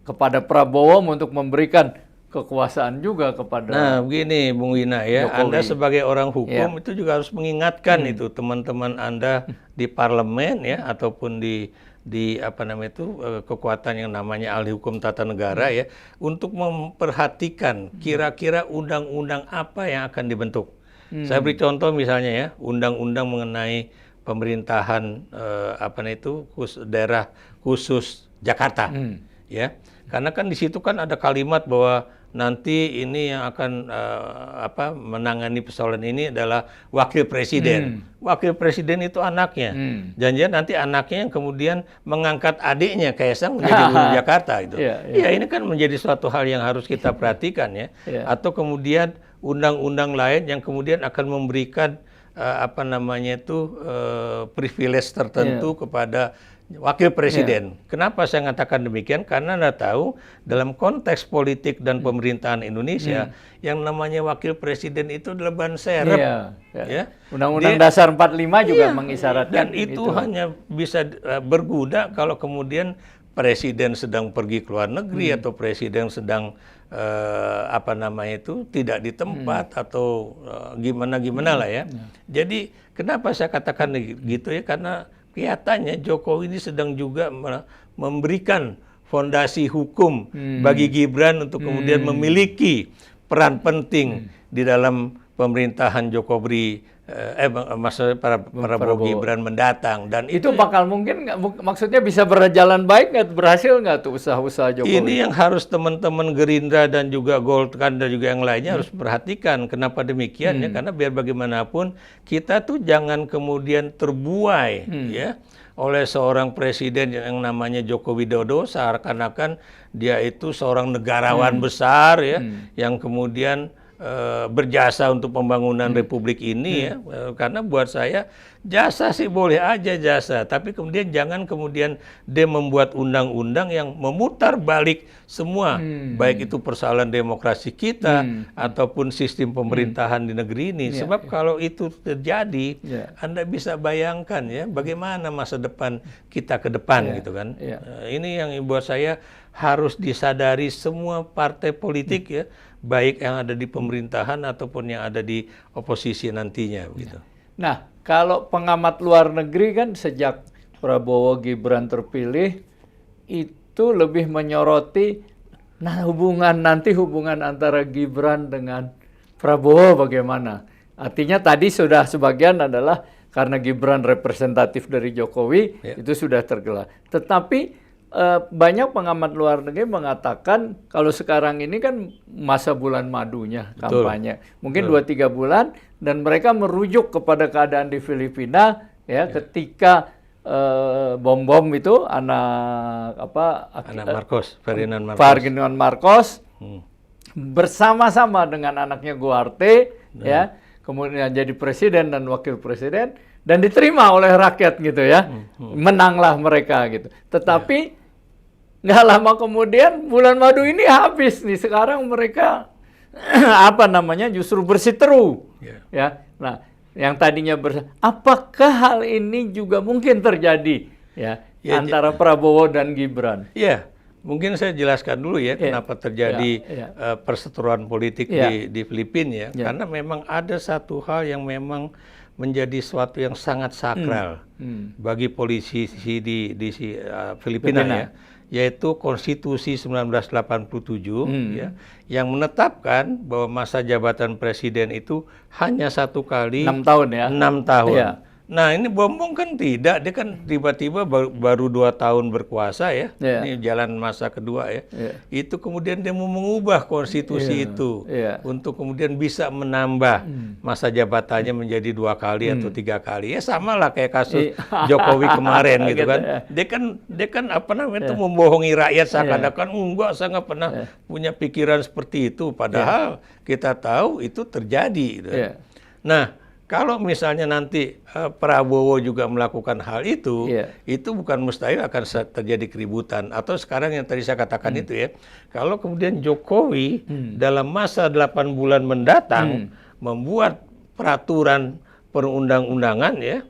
[SPEAKER 2] kepada Prabowo untuk memberikan kekuasaan juga kepada
[SPEAKER 1] Nah, begini Bung Wina ya,
[SPEAKER 2] Jokowi.
[SPEAKER 1] Anda sebagai orang hukum itu juga harus mengingatkan itu teman-teman Anda di parlemen ya ataupun di apa namanya itu kekuatan yang namanya ahli hukum tata negara ya, untuk memperhatikan kira-kira undang-undang apa yang akan dibentuk. Saya beri contoh misalnya ya, undang-undang mengenai pemerintahan daerah khusus Jakarta. Ya, karena kan di situ kan ada kalimat bahwa nanti ini yang akan menangani persoalan ini adalah wakil presiden. Wakil presiden itu anaknya. Janjian nanti anaknya yang kemudian mengangkat adiknya Kaisang menjadi gubernur Jakarta itu. Ya, ini kan menjadi suatu hal yang harus kita perhatikan ya. Atau kemudian undang-undang lain yang kemudian akan memberikan privilege tertentu kepada wakil presiden. Kenapa saya mengatakan demikian? Karena Anda tahu dalam konteks politik dan pemerintahan Indonesia yang namanya wakil presiden itu adalah ban serep. Ya.
[SPEAKER 2] Undang-Undang Dasar 45 juga mengisyaratkan.
[SPEAKER 1] Dan itu hanya bisa berguna kalau kemudian presiden sedang pergi ke luar negeri atau presiden sedang tidak di tempat atau gimana lah ya. Jadi kenapa saya katakan gitu ya? Karena kelihatannya Jokowi ini sedang juga memberikan fondasi hukum bagi Gibran untuk kemudian memiliki peran penting di dalam pemerintahan Jokowi, maksudnya Prabowo Gibran mendatang. Dan
[SPEAKER 2] itu bakal mungkin maksudnya bisa berjalan baik nggak, berhasil nggak tuh usaha-usaha Jokowi?
[SPEAKER 1] Ini yang harus teman-teman Gerindra dan juga Golkar dan juga yang lainnya harus perhatikan. Kenapa demikian ya? Karena biar bagaimanapun kita tuh jangan kemudian terbuai ya oleh seorang presiden yang namanya Joko Widodo seakan-akan dia itu seorang negarawan besar ya yang kemudian berjasa untuk pembangunan republik ini ya, karena buat saya jasa sih boleh aja jasa, tapi kemudian jangan kemudian dia membuat undang-undang yang memutar balik semua, baik itu persoalan demokrasi kita ataupun sistem pemerintahan di negeri ini. Sebab kalau itu terjadi, Anda bisa bayangkan ya bagaimana masa depan kita ke depan gitu kan. Ini yang buat saya harus disadari semua partai politik ya, baik yang ada di pemerintahan ataupun yang ada di oposisi nantinya gitu.
[SPEAKER 2] Nah, kalau pengamat luar negeri kan sejak Prabowo Gibran terpilih itu lebih menyoroti hubungan antara Gibran dengan Prabowo bagaimana. Artinya tadi sudah sebagian adalah karena Gibran representatif dari Jokowi itu sudah tergelar. Tetapi banyak pengamat luar negeri mengatakan kalau sekarang ini kan masa bulan madunya kampanye. Mungkin 2-3 bulan dan mereka merujuk kepada keadaan di Filipina ya ketika bom-bom itu anak Ferdinand Marcos bersama-sama dengan anaknya Duarte ya kemudian jadi presiden dan wakil presiden dan diterima oleh rakyat gitu ya. Menanglah mereka gitu. Tetapi nggak lama kemudian bulan madu ini habis nih. Sekarang mereka justru bersiteru. Ya. Nah, yang tadinya apakah hal ini juga mungkin terjadi ya antara Prabowo dan Gibran?
[SPEAKER 1] Iya. Mungkin saya jelaskan dulu ya kenapa terjadi perseteruan politik di Filipina ya. Karena memang ada satu hal yang memang menjadi suatu yang sangat sakral bagi politisi di Filipina ya, yaitu Konstitusi 1987 ya, yang menetapkan bahwa masa jabatan presiden itu hanya 1 kali
[SPEAKER 2] 6 tahun ya.
[SPEAKER 1] 6 tahun.
[SPEAKER 2] Iya.
[SPEAKER 1] Nah ini Bombong kan tidak, dia kan tiba-tiba baru 2 tahun berkuasa ya, ini jalan masa kedua ya, itu kemudian dia mau mengubah konstitusi itu untuk kemudian bisa menambah masa jabatannya menjadi 2 kali atau 3 kali, ya sama lah kayak kasus Jokowi kemarin gitu kan, dia kan apa namanya itu membohongi rakyat seakan-akan enggak, saya nggak pernah punya pikiran seperti itu, padahal kita tahu itu terjadi. Gitu. Nah, kalau misalnya nanti Prabowo juga melakukan hal itu bukan mustahil akan terjadi keributan. Atau sekarang yang tadi saya katakan itu ya, kalau kemudian Jokowi dalam masa 8 bulan mendatang membuat peraturan perundang-undangan ya,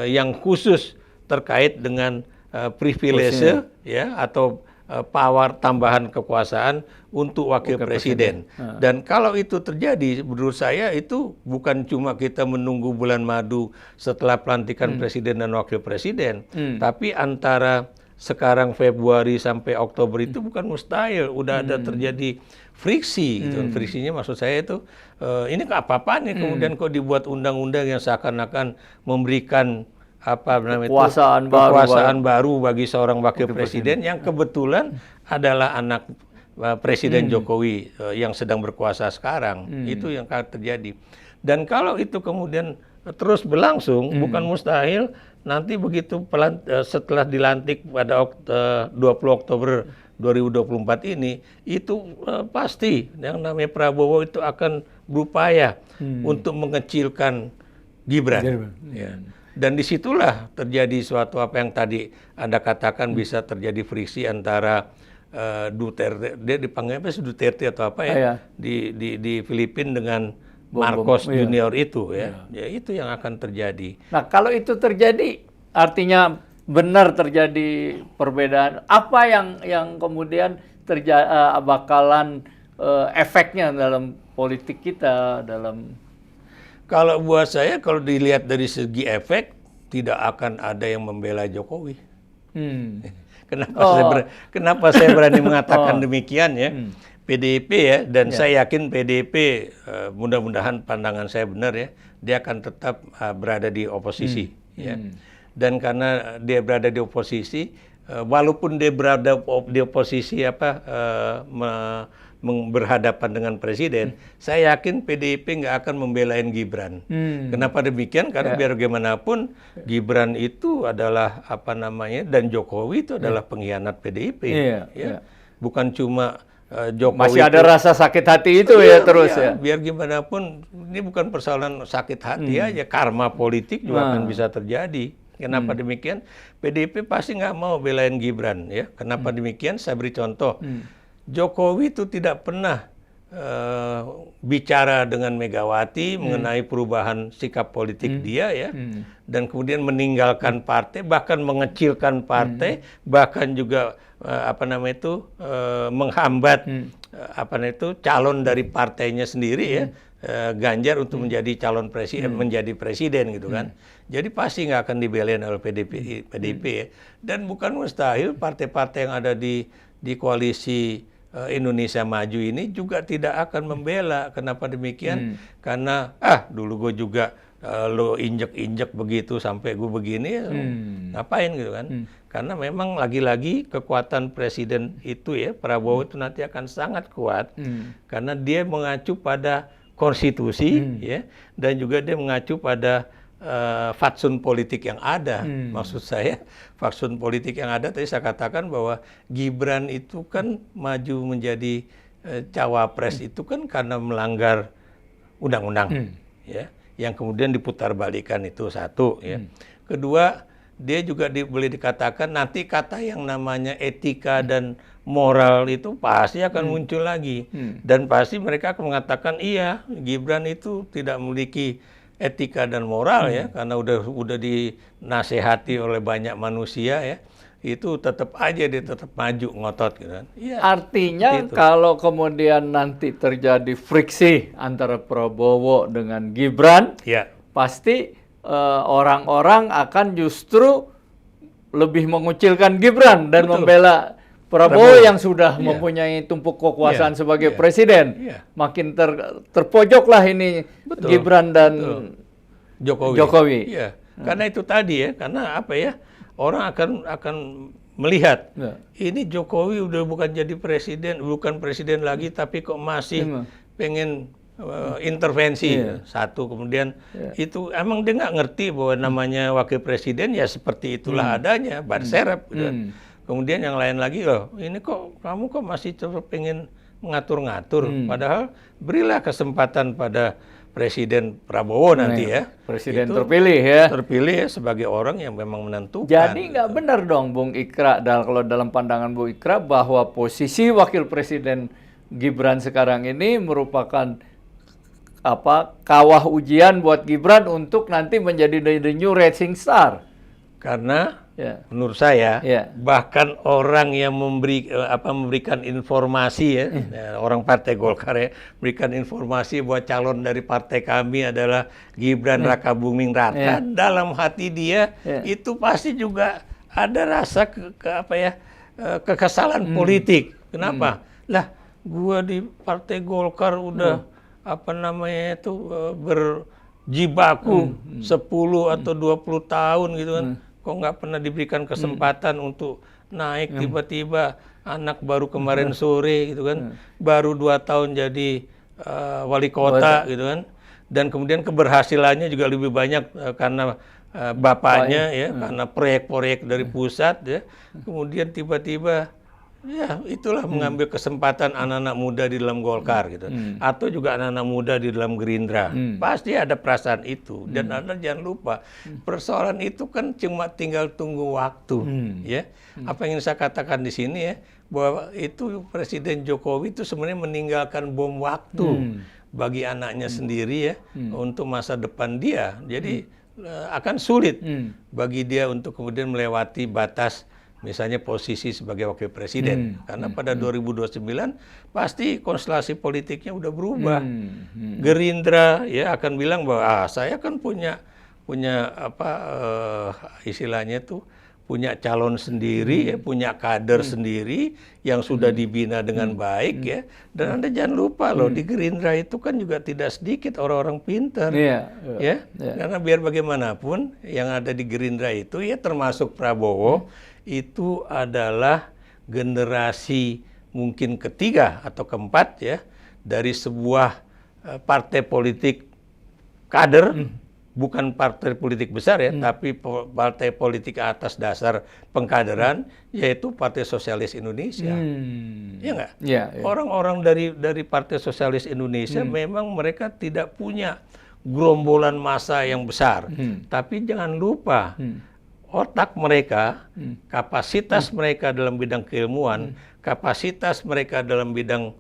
[SPEAKER 1] yang khusus terkait dengan privilege ya, atau power tambahan kekuasaan untuk wakil presiden. Dan kalau itu terjadi, menurut saya itu bukan cuma kita menunggu bulan madu setelah pelantikan presiden dan wakil presiden, tapi antara sekarang Februari sampai Oktober itu bukan mustahil, udah ada terjadi friksi. Gitu. Friksinya maksud saya itu, ini apa-apaan nih kemudian kok dibuat undang-undang yang seakan-akan memberikan apa namanya kekuasaan baru bagi seorang wakil presiden yang kebetulan adalah anak Presiden Jokowi yang sedang berkuasa sekarang. Itu yang akan terjadi. Dan kalau itu kemudian terus berlangsung, bukan mustahil nanti begitu setelah dilantik pada 20 Oktober 2024 ini, itu pasti yang namanya Prabowo itu akan berupaya untuk mengecilkan Gibran. Ya. Dan disitulah terjadi suatu apa yang tadi Anda katakan bisa terjadi friksi antara Duterte, dia dipanggil apa sih, Duterte atau apa ya, di Filipina dengan Marcos Junior itu ya. Ya itu yang akan terjadi.
[SPEAKER 2] Nah kalau itu terjadi artinya benar terjadi perbedaan. Apa yang kemudian bakalan efeknya dalam politik kita dalam.
[SPEAKER 1] Kalau buat saya, kalau dilihat dari segi efek, tidak akan ada yang membela Jokowi. Kenapa saya berani mengatakan demikian ya? PDIP ya, dan saya yakin PDIP, mudah-mudahan pandangan saya benar ya, dia akan tetap berada di oposisi. Ya. Dan karena dia berada di oposisi, walaupun dia berada di oposisi berhadapan dengan presiden, saya yakin PDIP nggak akan membelain Gibran. Kenapa demikian? Karena biar bagaimanapun Gibran itu adalah apa namanya, dan Jokowi itu adalah pengkhianat PDIP. Bukan cuma Jokowi
[SPEAKER 2] masih ada rasa sakit hati itu terus ya.
[SPEAKER 1] Biar gimana pun ini bukan persoalan sakit hati aja, karma politik juga akan bisa terjadi. Kenapa demikian? PDIP pasti nggak mau belain Gibran ya. Kenapa demikian? Saya beri contoh. Jokowi itu tidak pernah bicara dengan Megawati mengenai perubahan sikap politik dia ya, dan kemudian meninggalkan partai, bahkan mengecilkan partai, bahkan juga menghambat calon dari partainya sendiri ya, Ganjar untuk menjadi calon presiden, menjadi presiden gitu kan. Jadi pasti nggak akan dibelain oleh PDIP ya. Dan bukan mustahil partai-partai yang ada di koalisi Indonesia Maju ini juga tidak akan membela. Kenapa demikian? Karena dulu gue juga lo injek-injek begitu sampai gue begini, ngapain gitu kan? Karena memang lagi-lagi kekuatan presiden itu ya, Prabowo itu nanti akan sangat kuat karena dia mengacu pada konstitusi ya, dan juga dia mengacu pada fatsun politik yang ada. Maksud saya fatsun politik yang ada, tadi saya katakan bahwa Gibran itu kan maju menjadi cawapres itu kan karena melanggar undang-undang ya, yang kemudian diputarbalikkan itu satu ya. Kedua, dia juga boleh dikatakan nanti kata yang namanya etika dan moral itu pasti akan muncul lagi, dan pasti mereka akan mengatakan iya, Gibran itu tidak memiliki etika dan moral ya, karena udah dinasehati oleh banyak manusia ya, itu tetap aja dia tetap maju ngotot gitu kan. Ya,
[SPEAKER 2] artinya kalau kemudian nanti terjadi friksi antara Prabowo dengan Gibran, pasti orang-orang akan justru lebih mengucilkan Gibran dan membela Prabowo yang sudah mempunyai tumpuk kekuasaan sebagai presiden. Makin terpojoklah ini Gibran dan Jokowi.
[SPEAKER 1] Iya. Karena itu tadi ya, karena apa ya? Orang akan melihat ini Jokowi udah bukan jadi presiden, bukan presiden lagi, tapi kok masih pengen intervensi satu. Kemudian itu emang dia nggak ngerti bahwa namanya wakil presiden ya seperti itulah adanya, ban serep. Gitu. Kemudian yang lain lagi, loh ini kok kamu kok masih pengen mengatur-ngatur, padahal berilah kesempatan pada Presiden Prabowo nanti ya.
[SPEAKER 2] Presiden terpilih ya.
[SPEAKER 1] Terpilih ya sebagai orang yang memang menentukan.
[SPEAKER 2] Jadi nggak benar dong Bung Ikra, kalau dalam pandangan Bung Ikra bahwa posisi wakil presiden Gibran sekarang ini merupakan kawah ujian buat Gibran untuk nanti menjadi the new rising star.
[SPEAKER 1] Karena menurut saya bahkan orang yang memberikan informasi ya, orang Partai Golkar ya, memberikan informasi bahwa calon dari partai kami adalah Gibran Rakabuming Raka, dalam hati dia itu pasti juga ada rasa kekesalan politik. Kenapa? Lah, gua di Partai Golkar udah berjibaku 10 atau 20 tahun gitu kan. Kok nggak pernah diberikan kesempatan untuk naik, tiba-tiba anak baru kemarin sore gitu kan, baru 2 tahun jadi wali kota gitu kan, dan kemudian keberhasilannya juga lebih banyak karena bapaknya ya, karena proyek-proyek dari pusat ya, kemudian tiba-tiba ya itulah mengambil kesempatan anak-anak muda di dalam Golkar gitu, atau juga anak-anak muda di dalam Gerindra. Pasti ada perasaan itu, dan Anda jangan lupa persoalan itu kan cuma tinggal tunggu waktu ya. Apa yang ingin saya katakan di sini ya, bahwa itu Presiden Jokowi itu sebenarnya meninggalkan bom waktu bagi anaknya sendiri ya, untuk masa depan dia. Jadi akan sulit bagi dia untuk kemudian melewati batas misalnya posisi sebagai wakil presiden, karena pada 2029 pasti konstelasi politiknya udah berubah. Gerindra ya akan bilang bahwa saya kan punya istilahnya tuh punya calon sendiri, ya, punya kader sendiri yang sudah dibina dengan baik ya. Dan Anda jangan lupa loh, di Gerindra itu kan juga tidak sedikit orang-orang pintar, ya. Karena biar bagaimanapun yang ada di Gerindra itu ya termasuk Prabowo. Itu adalah generasi mungkin ketiga atau keempat ya dari sebuah partai politik kader, bukan partai politik besar ya, tapi partai politik atas dasar pengkaderan, yaitu Partai Sosialis Indonesia. Ya nggak? Orang-orang dari Partai Sosialis Indonesia memang mereka tidak punya gerombolan massa yang besar, tapi jangan lupa otak mereka, kapasitas mereka dalam bidang keilmuan, kapasitas mereka dalam bidang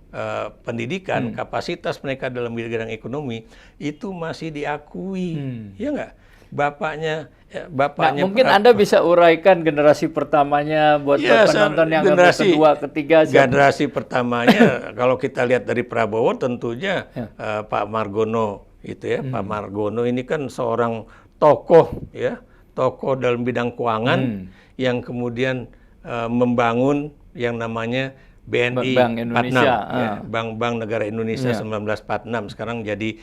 [SPEAKER 1] pendidikan, kapasitas mereka dalam bidang ekonomi itu masih diakui, ya nggak? Bapaknya
[SPEAKER 2] mungkin Anda bisa uraikan generasi pertamanya buat penonton yang kedua, ketiga.
[SPEAKER 1] Generasi pertamanya kalau kita lihat dari Prabowo tentunya Pak Margono itu ya, Pak Margono ini kan seorang tokoh ya. Tokoh dalam bidang keuangan yang kemudian membangun yang namanya BNI
[SPEAKER 2] Bank Indonesia,
[SPEAKER 1] 46, ya, Bank Negara Indonesia 1946, sekarang jadi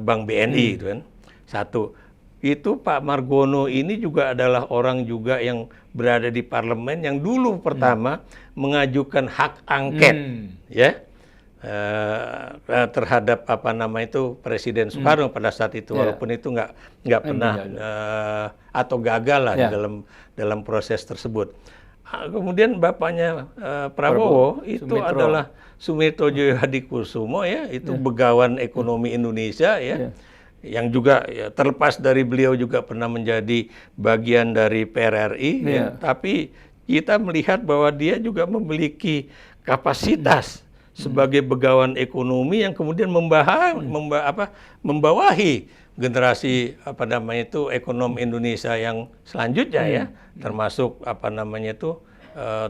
[SPEAKER 1] Bank BNI gitu kan. Satu, itu Pak Margono ini juga adalah orang juga yang berada di parlemen yang dulu pertama mengajukan hak angket ya. Terhadap Presiden Soekarno pada saat itu, walaupun itu nggak pernah atau gagal lah dalam proses tersebut. Kemudian bapaknya Prabowo itu adalah Sumirto Djahadikusumo ya, itu begawan ekonomi Indonesia ya, yang juga ya, terlepas dari beliau juga pernah menjadi bagian dari PRRI ya, tapi kita melihat bahwa dia juga memiliki kapasitas sebagai begawan ekonomi yang kemudian membawahi generasi ekonomi Indonesia yang selanjutnya ya, termasuk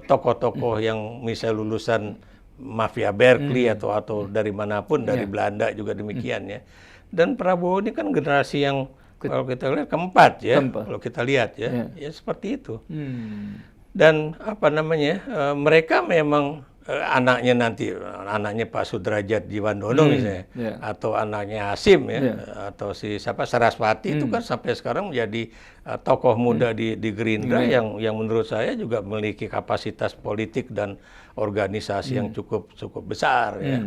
[SPEAKER 1] tokoh-tokoh yang misalnya lulusan mafia Berkeley atau dari manapun, dari Belanda juga demikian ya. Dan Prabowo ini kan generasi yang Kalau kita lihat keempat ya,
[SPEAKER 2] Keempat.
[SPEAKER 1] kalau kita lihat ya,
[SPEAKER 2] Ya.
[SPEAKER 1] ya seperti itu.
[SPEAKER 2] Hmm.
[SPEAKER 1] Dan apa namanya, mereka memang anaknya Pak Sudrajat Djiwandono misalnya,
[SPEAKER 2] ya.
[SPEAKER 1] atau anaknya Hasim ya,
[SPEAKER 2] Ya.
[SPEAKER 1] atau si siapa Saraswati itu kan sampai sekarang menjadi tokoh muda di Gerindra yang menurut saya juga memiliki kapasitas politik dan organisasi yang cukup besar ya.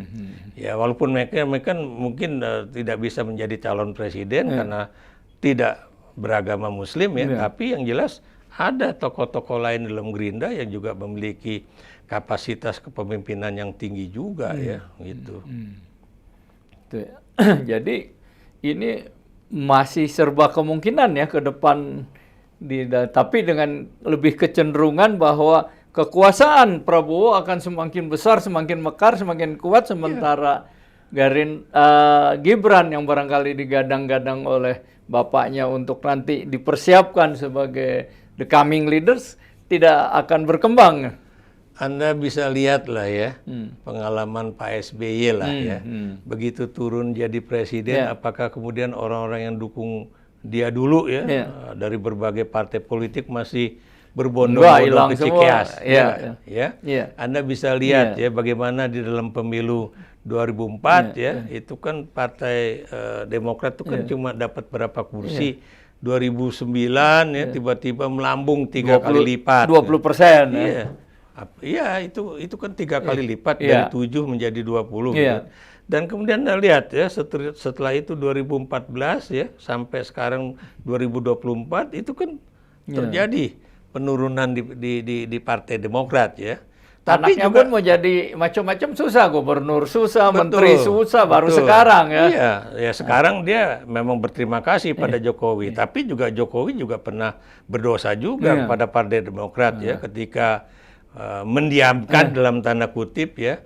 [SPEAKER 1] Ya walaupun mereka mungkin tidak bisa menjadi calon presiden karena tidak beragama Muslim ya, tapi yang jelas ada tokoh-tokoh lain dalam Gerindra yang juga memiliki kapasitas kepemimpinan yang tinggi juga ya, gitu.
[SPEAKER 2] Tuh ya. Jadi ini masih serba kemungkinan ya ke depan, tapi dengan lebih kecenderungan bahwa kekuasaan Prabowo akan semakin besar, semakin mekar, semakin kuat, sementara Gibran yang barangkali digadang-gadang oleh bapaknya untuk nanti dipersiapkan sebagai the coming leaders tidak akan berkembang.
[SPEAKER 1] Anda bisa lihat lah ya, pengalaman Pak SBY lah ya. Begitu turun jadi presiden, apakah kemudian orang-orang yang dukung dia dulu ya, dari berbagai partai politik masih berbondong-bondong ke Cikeas. Ya. Anda bisa lihat ya bagaimana di dalam pemilu 2004 ya, itu kan Partai Demokrat itu kan cuma dapat berapa kursi. 2009 ya tiba-tiba melambung 3 kali lipat.
[SPEAKER 2] 20%.
[SPEAKER 1] Iya. Iya, itu kan 3 kali lipat dari 7 menjadi 20 gitu. Dan kemudian Anda lihat ya setelah itu 2014 ya sampai sekarang 2024 itu kan terjadi penurunan di Partai Demokrat ya. Tapi
[SPEAKER 2] Anaknya
[SPEAKER 1] juga
[SPEAKER 2] pun mau jadi macam-macam susah, gubernur susah, menteri susah, baru sekarang ya.
[SPEAKER 1] Iya, ya sekarang dia memang berterima kasih pada Jokowi, tapi juga Jokowi juga pernah berdosa juga kepada Partai Demokrat ya ketika mendiamkan dalam tanda kutip ya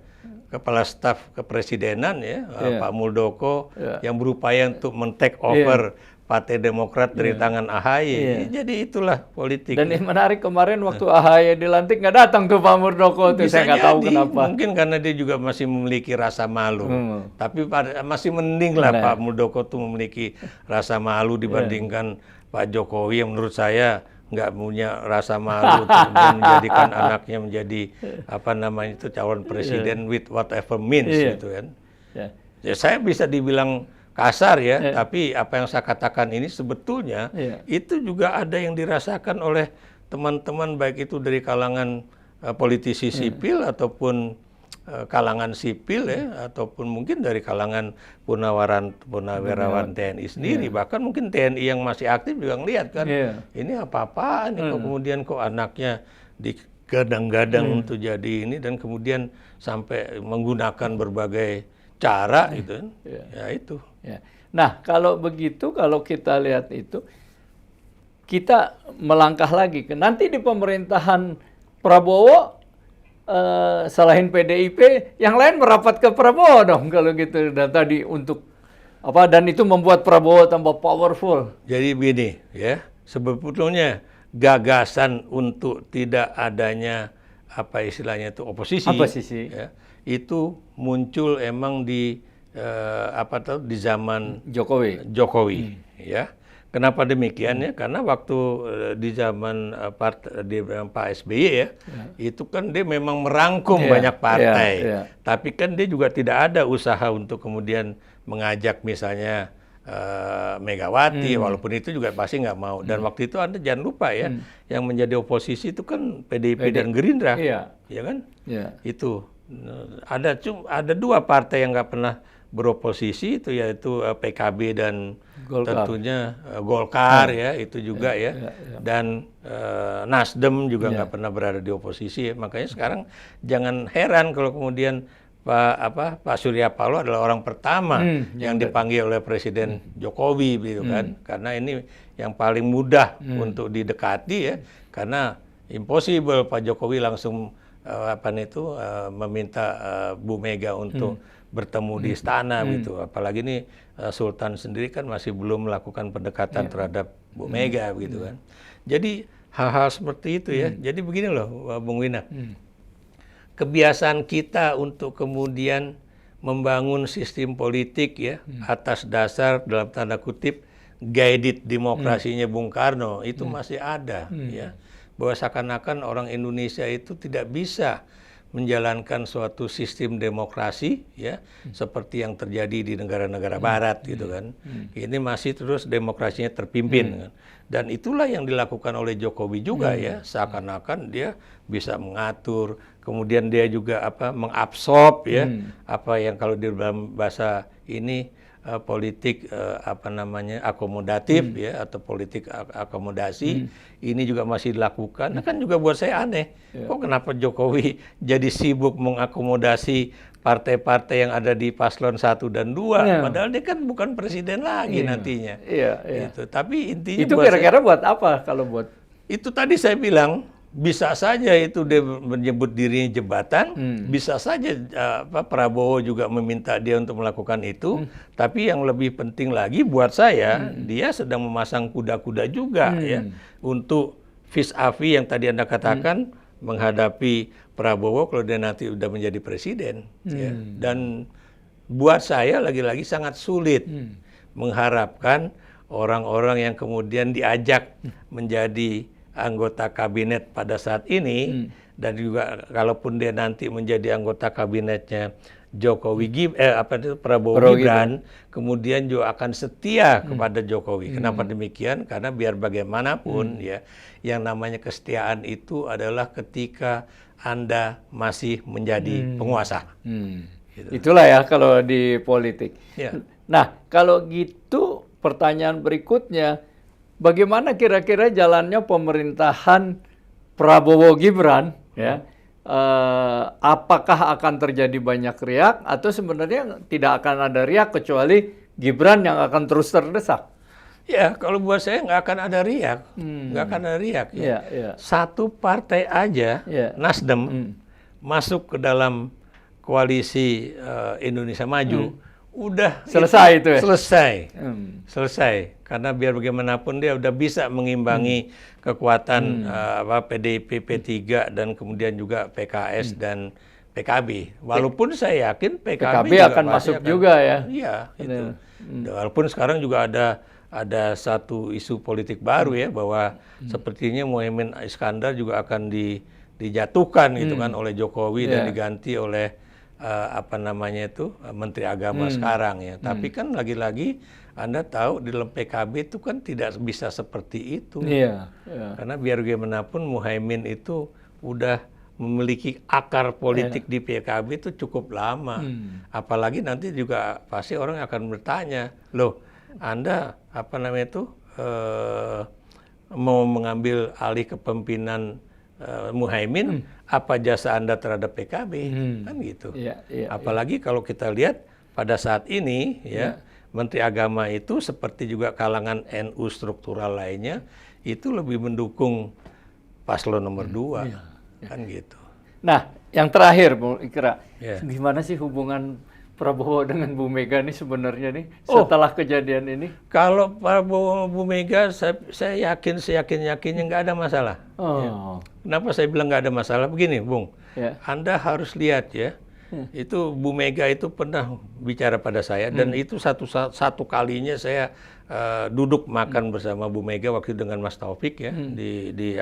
[SPEAKER 1] Kepala Staf Kepresidenan ya Pak Muldoko yang berupaya untuk men-take over Partai Demokrat dari tangan AHY. Jadi itulah politik.
[SPEAKER 2] Dan yang menarik kemarin waktu AHY dilantik nggak datang tuh Pak Muldoko tuh, saya nggak tahu kenapa.
[SPEAKER 1] Mungkin karena dia juga masih memiliki rasa malu. Tapi masih mending lah Pak Muldoko tuh memiliki rasa malu dibandingkan Pak Jokowi yang menurut saya nggak punya rasa malu untuk menjadikan anaknya menjadi calon presiden with whatever means gitu kan. Ya saya bisa dibilang kasar ya, tapi apa yang saya katakan ini sebetulnya itu juga ada yang dirasakan oleh teman-teman baik itu dari kalangan politisi sipil ataupun kalangan sipil ya, ataupun mungkin dari kalangan purnawirawan TNI sendiri, bahkan mungkin TNI yang masih aktif juga ngelihat kan, ini apa-apaan nih kok kemudian kok anaknya digadang-gadang untuk jadi ini dan kemudian sampai menggunakan berbagai cara gitu kan, ya itu.
[SPEAKER 2] Nah kalau begitu, kalau kita lihat itu, kita melangkah lagi ke nanti di pemerintahan Prabowo. Selain PDIP, yang lain merapat ke Prabowo dong kalau gitu. Dan tadi untuk apa? Dan itu membuat Prabowo tambah powerful.
[SPEAKER 1] Jadi begini ya, sebetulnya gagasan untuk tidak adanya apa istilahnya itu oposisi. Ya, itu muncul emang di di zaman Jokowi. Ya. Kenapa demikian ya? Karena waktu di zaman Pak SBY ya, itu kan dia memang merangkum banyak partai. Tapi kan dia juga tidak ada usaha untuk kemudian mengajak misalnya Megawati, walaupun itu juga pasti nggak mau. Dan waktu itu Anda jangan lupa ya, yang menjadi oposisi itu kan PDIP dan Gerindra, ya kan? Itu ada 2 partai yang nggak pernah beroposisi, itu yaitu PKB dan tentunya Golkar ya, itu juga dan Nasdem juga nggak pernah berada di oposisi. Makanya sekarang jangan heran kalau kemudian Pak Surya Paloh adalah orang pertama yang dipanggil oleh Presiden Jokowi gitu kan, karena ini yang paling mudah untuk didekati ya, karena impossible Pak Jokowi langsung meminta Bu Mega untuk bertemu di istana gitu, apalagi ini Sultan sendiri kan masih belum melakukan pendekatan terhadap Bu Mega gitu kan. Jadi hal-hal seperti itu ya. Jadi begini loh Bung Wina, kebiasaan kita untuk kemudian membangun sistem politik ya atas dasar dalam tanda kutip guided demokrasinya Bung Karno itu masih ada, ya, bahwa seakan-akan orang Indonesia itu tidak bisa menjalankan suatu sistem demokrasi, ya, seperti yang terjadi di negara-negara Barat, gitu kan. Ini masih terus demokrasinya terpimpin, kan. Dan itulah yang dilakukan oleh Jokowi juga, ya, seakan-akan dia bisa mengatur, kemudian dia juga mengabsorb, ya, apa yang kalau di dalam bahasa ini politik akomodatif, ya, atau politik akomodasi, ini juga masih dilakukan. Nah, kan juga buat saya aneh, kok kenapa Jokowi jadi sibuk mengakomodasi partai-partai yang ada di paslon 1 dan 2, padahal dia kan bukan presiden lagi nantinya. Gitu. Tapi intinya
[SPEAKER 2] itu kira-kira buat apa kalau buat?
[SPEAKER 1] Itu tadi saya bilang, bisa saja itu dia menyebut dirinya jembatan, bisa saja Prabowo juga meminta dia untuk melakukan itu, tapi yang lebih penting lagi buat saya, dia sedang memasang kuda-kuda juga, ya, untuk vis-a-vis yang tadi Anda katakan, menghadapi Prabowo kalau dia nanti udah menjadi presiden. Ya. Dan buat saya lagi-lagi sangat sulit mengharapkan orang-orang yang kemudian diajak menjadi anggota kabinet pada saat ini, dan juga kalaupun dia nanti menjadi anggota kabinetnya Prabowo Gibran, kemudian juga akan setia kepada Jokowi. Kenapa demikian? Karena biar bagaimanapun, ya, yang namanya kesetiaan itu adalah ketika Anda masih menjadi penguasa.
[SPEAKER 2] Gitu. Itulah ya kalau di politik.
[SPEAKER 1] Ya.
[SPEAKER 2] Nah, kalau gitu pertanyaan berikutnya, bagaimana kira-kira jalannya pemerintahan Prabowo Gibran, ya? Apakah akan terjadi banyak riak atau sebenarnya tidak akan ada riak kecuali Gibran yang akan terus terdesak?
[SPEAKER 1] Ya, kalau buat saya nggak akan ada riak, nggak akan ada riak. Ya. Satu partai aja, Nasdem, masuk ke dalam koalisi Indonesia Maju, udah
[SPEAKER 2] selesai itu ya?
[SPEAKER 1] Selesai. Karena biar bagaimanapun dia udah bisa mengimbangi kekuatan PDIP, P3, dan kemudian juga PKS dan PKB. Walaupun saya yakin PKB juga
[SPEAKER 2] akan masuk juga ya.
[SPEAKER 1] Iya, itu. Walaupun sekarang juga ada satu isu politik baru, ya, bahwa sepertinya Muhaimin Iskandar juga akan dijatuhkan gitu kan oleh Jokowi dan diganti oleh Menteri Agama sekarang, ya. Tapi kan lagi-lagi Anda tahu di dalam PKB itu kan tidak bisa seperti itu. Karena biar bagaimanapun Muhaimin itu udah memiliki akar politik di PKB itu cukup lama. Apalagi nanti juga pasti orang akan bertanya, loh, Anda mau mengambil alih kepemimpinan Muhaimin, apa jasa Anda terhadap PKB? Kan gitu. Apalagi kalau kita lihat pada saat ini, ya, Menteri Agama itu seperti juga kalangan NU struktural lainnya itu lebih mendukung paslon nomor 2, kan gitu.
[SPEAKER 2] Nah, yang terakhir, Bu Ikra, gimana sih hubungan Prabowo dengan Bu Mega nih sebenarnya nih setelah kejadian ini?
[SPEAKER 1] Kalau Prabowo Bu Mega, saya yakinnya nggak ada masalah. Ya. Kenapa saya bilang nggak ada masalah? Begini, Bung, Anda harus lihat, ya, itu Bu Mega itu pernah bicara pada saya, dan itu satu kalinya saya duduk makan bersama Bu Mega waktu dengan Mas Taufik, ya, di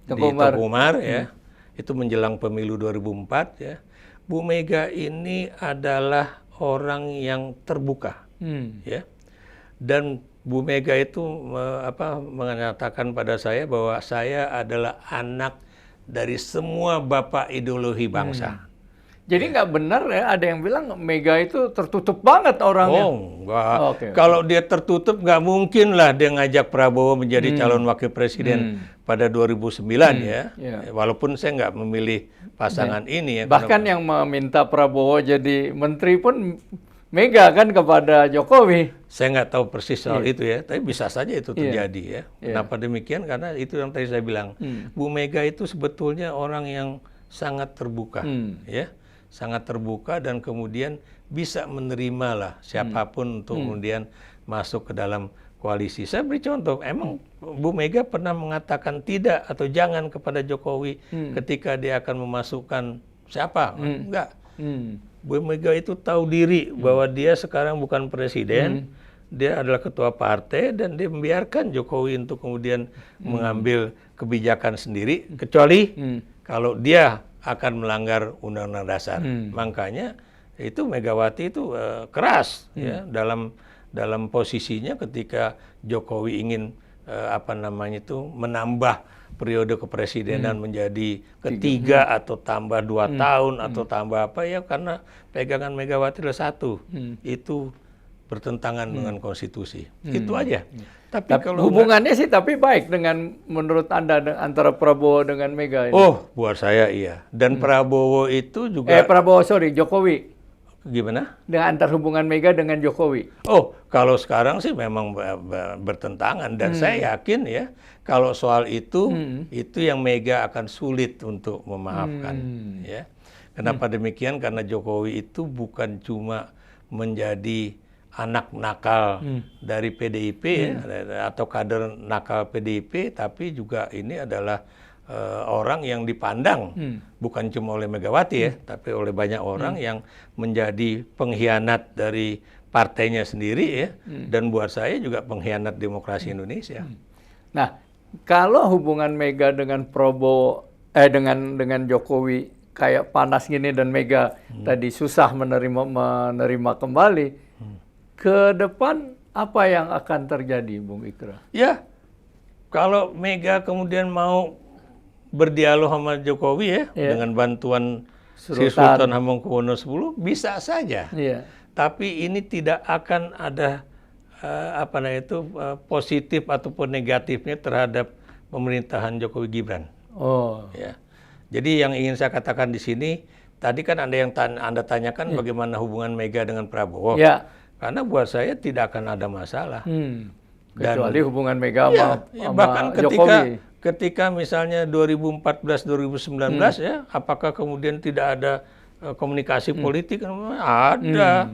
[SPEAKER 1] Tengku Umar, ya. Itu menjelang pemilu 2004, ya. Bu Mega ini adalah orang yang terbuka, ya. Dan Bu Mega itu mengatakan pada saya bahwa saya adalah anak dari semua bapak ideologi bangsa.
[SPEAKER 2] Jadi nggak benar ya, ada yang bilang Mega itu tertutup banget orangnya.
[SPEAKER 1] Oh, enggak. Kalau dia tertutup, nggak mungkin lah dia ngajak Prabowo menjadi calon wakil presiden pada 2009, ya. Walaupun saya nggak memilih pasangan ini. Ya,
[SPEAKER 2] bahkan yang meminta Prabowo jadi menteri pun Mega kan kepada Jokowi.
[SPEAKER 1] Saya nggak tahu persis soal itu, ya, tapi bisa saja itu terjadi, ya. Kenapa demikian? Karena itu yang tadi saya bilang, Bu Mega itu sebetulnya orang yang sangat terbuka, ya. Sangat terbuka dan kemudian bisa menerima lah siapapun untuk kemudian masuk ke dalam koalisi. Saya beri contoh, emang Bu Mega pernah mengatakan tidak atau jangan kepada Jokowi ketika dia akan memasukkan siapa? Enggak. Bu Mega itu tahu diri bahwa dia sekarang bukan presiden, dia adalah ketua partai dan dia membiarkan Jokowi untuk kemudian mengambil kebijakan sendiri, kecuali kalau dia akan melanggar Undang-Undang Dasar. Makanya itu Megawati itu keras ya dalam posisinya ketika Jokowi ingin menambah periode kepresidenan menjadi ketiga atau tambah 2 tahun atau tambah apa ya, karena pegangan Megawati adalah 1. Itu bertentangan dengan konstitusi. Itu aja. Tapi kalau
[SPEAKER 2] hubungannya sih tapi baik dengan menurut Anda antara Prabowo dengan Mega ini.
[SPEAKER 1] Oh, buat saya iya. Dan Prabowo itu juga
[SPEAKER 2] Jokowi.
[SPEAKER 1] Gimana?
[SPEAKER 2] Dengan antar hubungan Mega dengan Jokowi.
[SPEAKER 1] Oh, kalau sekarang sih memang bertentangan dan saya yakin ya kalau soal itu yang Mega akan sulit untuk memaafkan ya. Kenapa demikian? Karena Jokowi itu bukan cuma menjadi anak nakal dari PDIP atau kader nakal PDIP, tapi juga ini adalah orang yang dipandang bukan cuma oleh Megawati ya, tapi oleh banyak orang yang menjadi pengkhianat dari partainya sendiri ya, dan buat saya juga pengkhianat demokrasi Indonesia.
[SPEAKER 2] Nah, kalau hubungan Mega dengan Prabowo dengan Jokowi kayak panas gini dan Mega tadi susah menerima kembali, ke depan apa yang akan terjadi, Bung Ikra?
[SPEAKER 1] Ya, kalau Mega kemudian mau berdialog sama Jokowi ya, dengan bantuan si Sultan Hamengkubuwono X, bisa saja. Tapi ini tidak akan ada positif ataupun negatifnya terhadap pemerintahan Jokowi Gibran. Ya. Jadi yang ingin saya katakan di sini, tadi kan ada yang Anda tanyakan bagaimana hubungan Mega dengan Prabowo. Karena buat saya tidak akan ada masalah.
[SPEAKER 2] Kecuali hubungan Mega sama
[SPEAKER 1] bahkan
[SPEAKER 2] Jokowi.
[SPEAKER 1] Ketika misalnya 2014-2019 ya, apakah kemudian tidak ada komunikasi politik? Ada,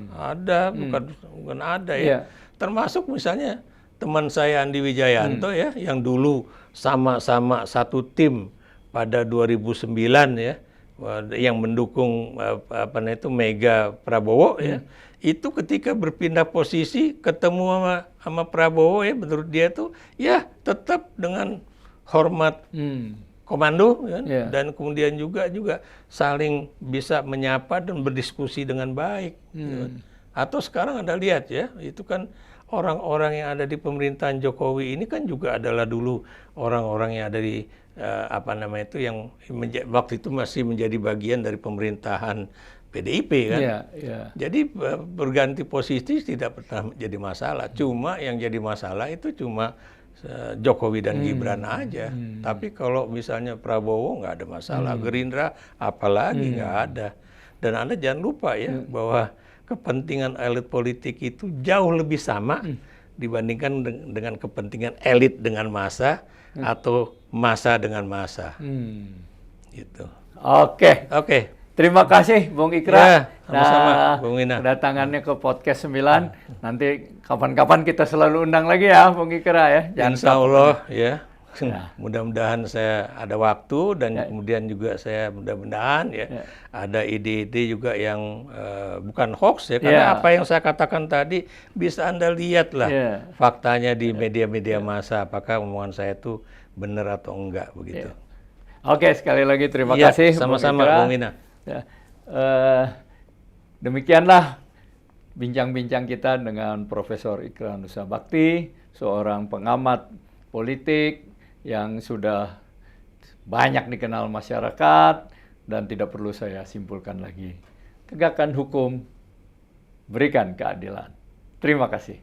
[SPEAKER 1] bukan ada ya. Termasuk misalnya teman saya Andi Wijayanto ya, yang dulu sama-sama satu tim pada 2009 ya, yang mendukung Mega Prabowo ya. Itu ketika berpindah posisi ketemu sama Prabowo ya, menurut dia tuh ya tetap dengan hormat komando kan? Dan kemudian juga saling bisa menyapa dan berdiskusi dengan baik. Atau sekarang Anda lihat ya, itu kan orang-orang yang ada di pemerintahan Jokowi ini kan juga adalah dulu orang-orang yang ada di yang waktu itu masih menjadi bagian dari pemerintahan PDIP kan. Jadi berganti posisi tidak pernah jadi masalah. Cuma yang jadi masalah itu cuma Jokowi dan Gibran aja. Tapi kalau misalnya Prabowo nggak ada masalah, Gerindra apalagi nggak ada. Dan Anda jangan lupa ya bahwa kepentingan elit politik itu jauh lebih sama dibandingkan dengan kepentingan elit dengan massa atau massa dengan massa. Gitu.
[SPEAKER 2] Oke. Terima kasih Bung Ikra.
[SPEAKER 1] Ya, sama-sama Bung Wina.
[SPEAKER 2] Kedatangannya ke Podcast 9. Nanti kapan-kapan kita selalu undang lagi ya Bung Ikra ya.
[SPEAKER 1] Insya Allah ya. Mudah-mudahan saya ada waktu dan kemudian juga saya mudah-mudahan ya ada ide-ide juga yang bukan hoax ya. Karena apa yang saya katakan tadi bisa Anda lihat lah faktanya di media-media massa, apakah omongan saya itu benar atau enggak begitu.
[SPEAKER 2] Oke, sekali lagi terima kasih
[SPEAKER 1] sama-sama Bung Wina.
[SPEAKER 2] Demikianlah bincang-bincang kita dengan Profesor Ikra Nusa Bakti, seorang pengamat politik yang sudah banyak dikenal masyarakat dan tidak perlu saya simpulkan lagi. Tegakkan hukum, berikan keadilan. Terima kasih.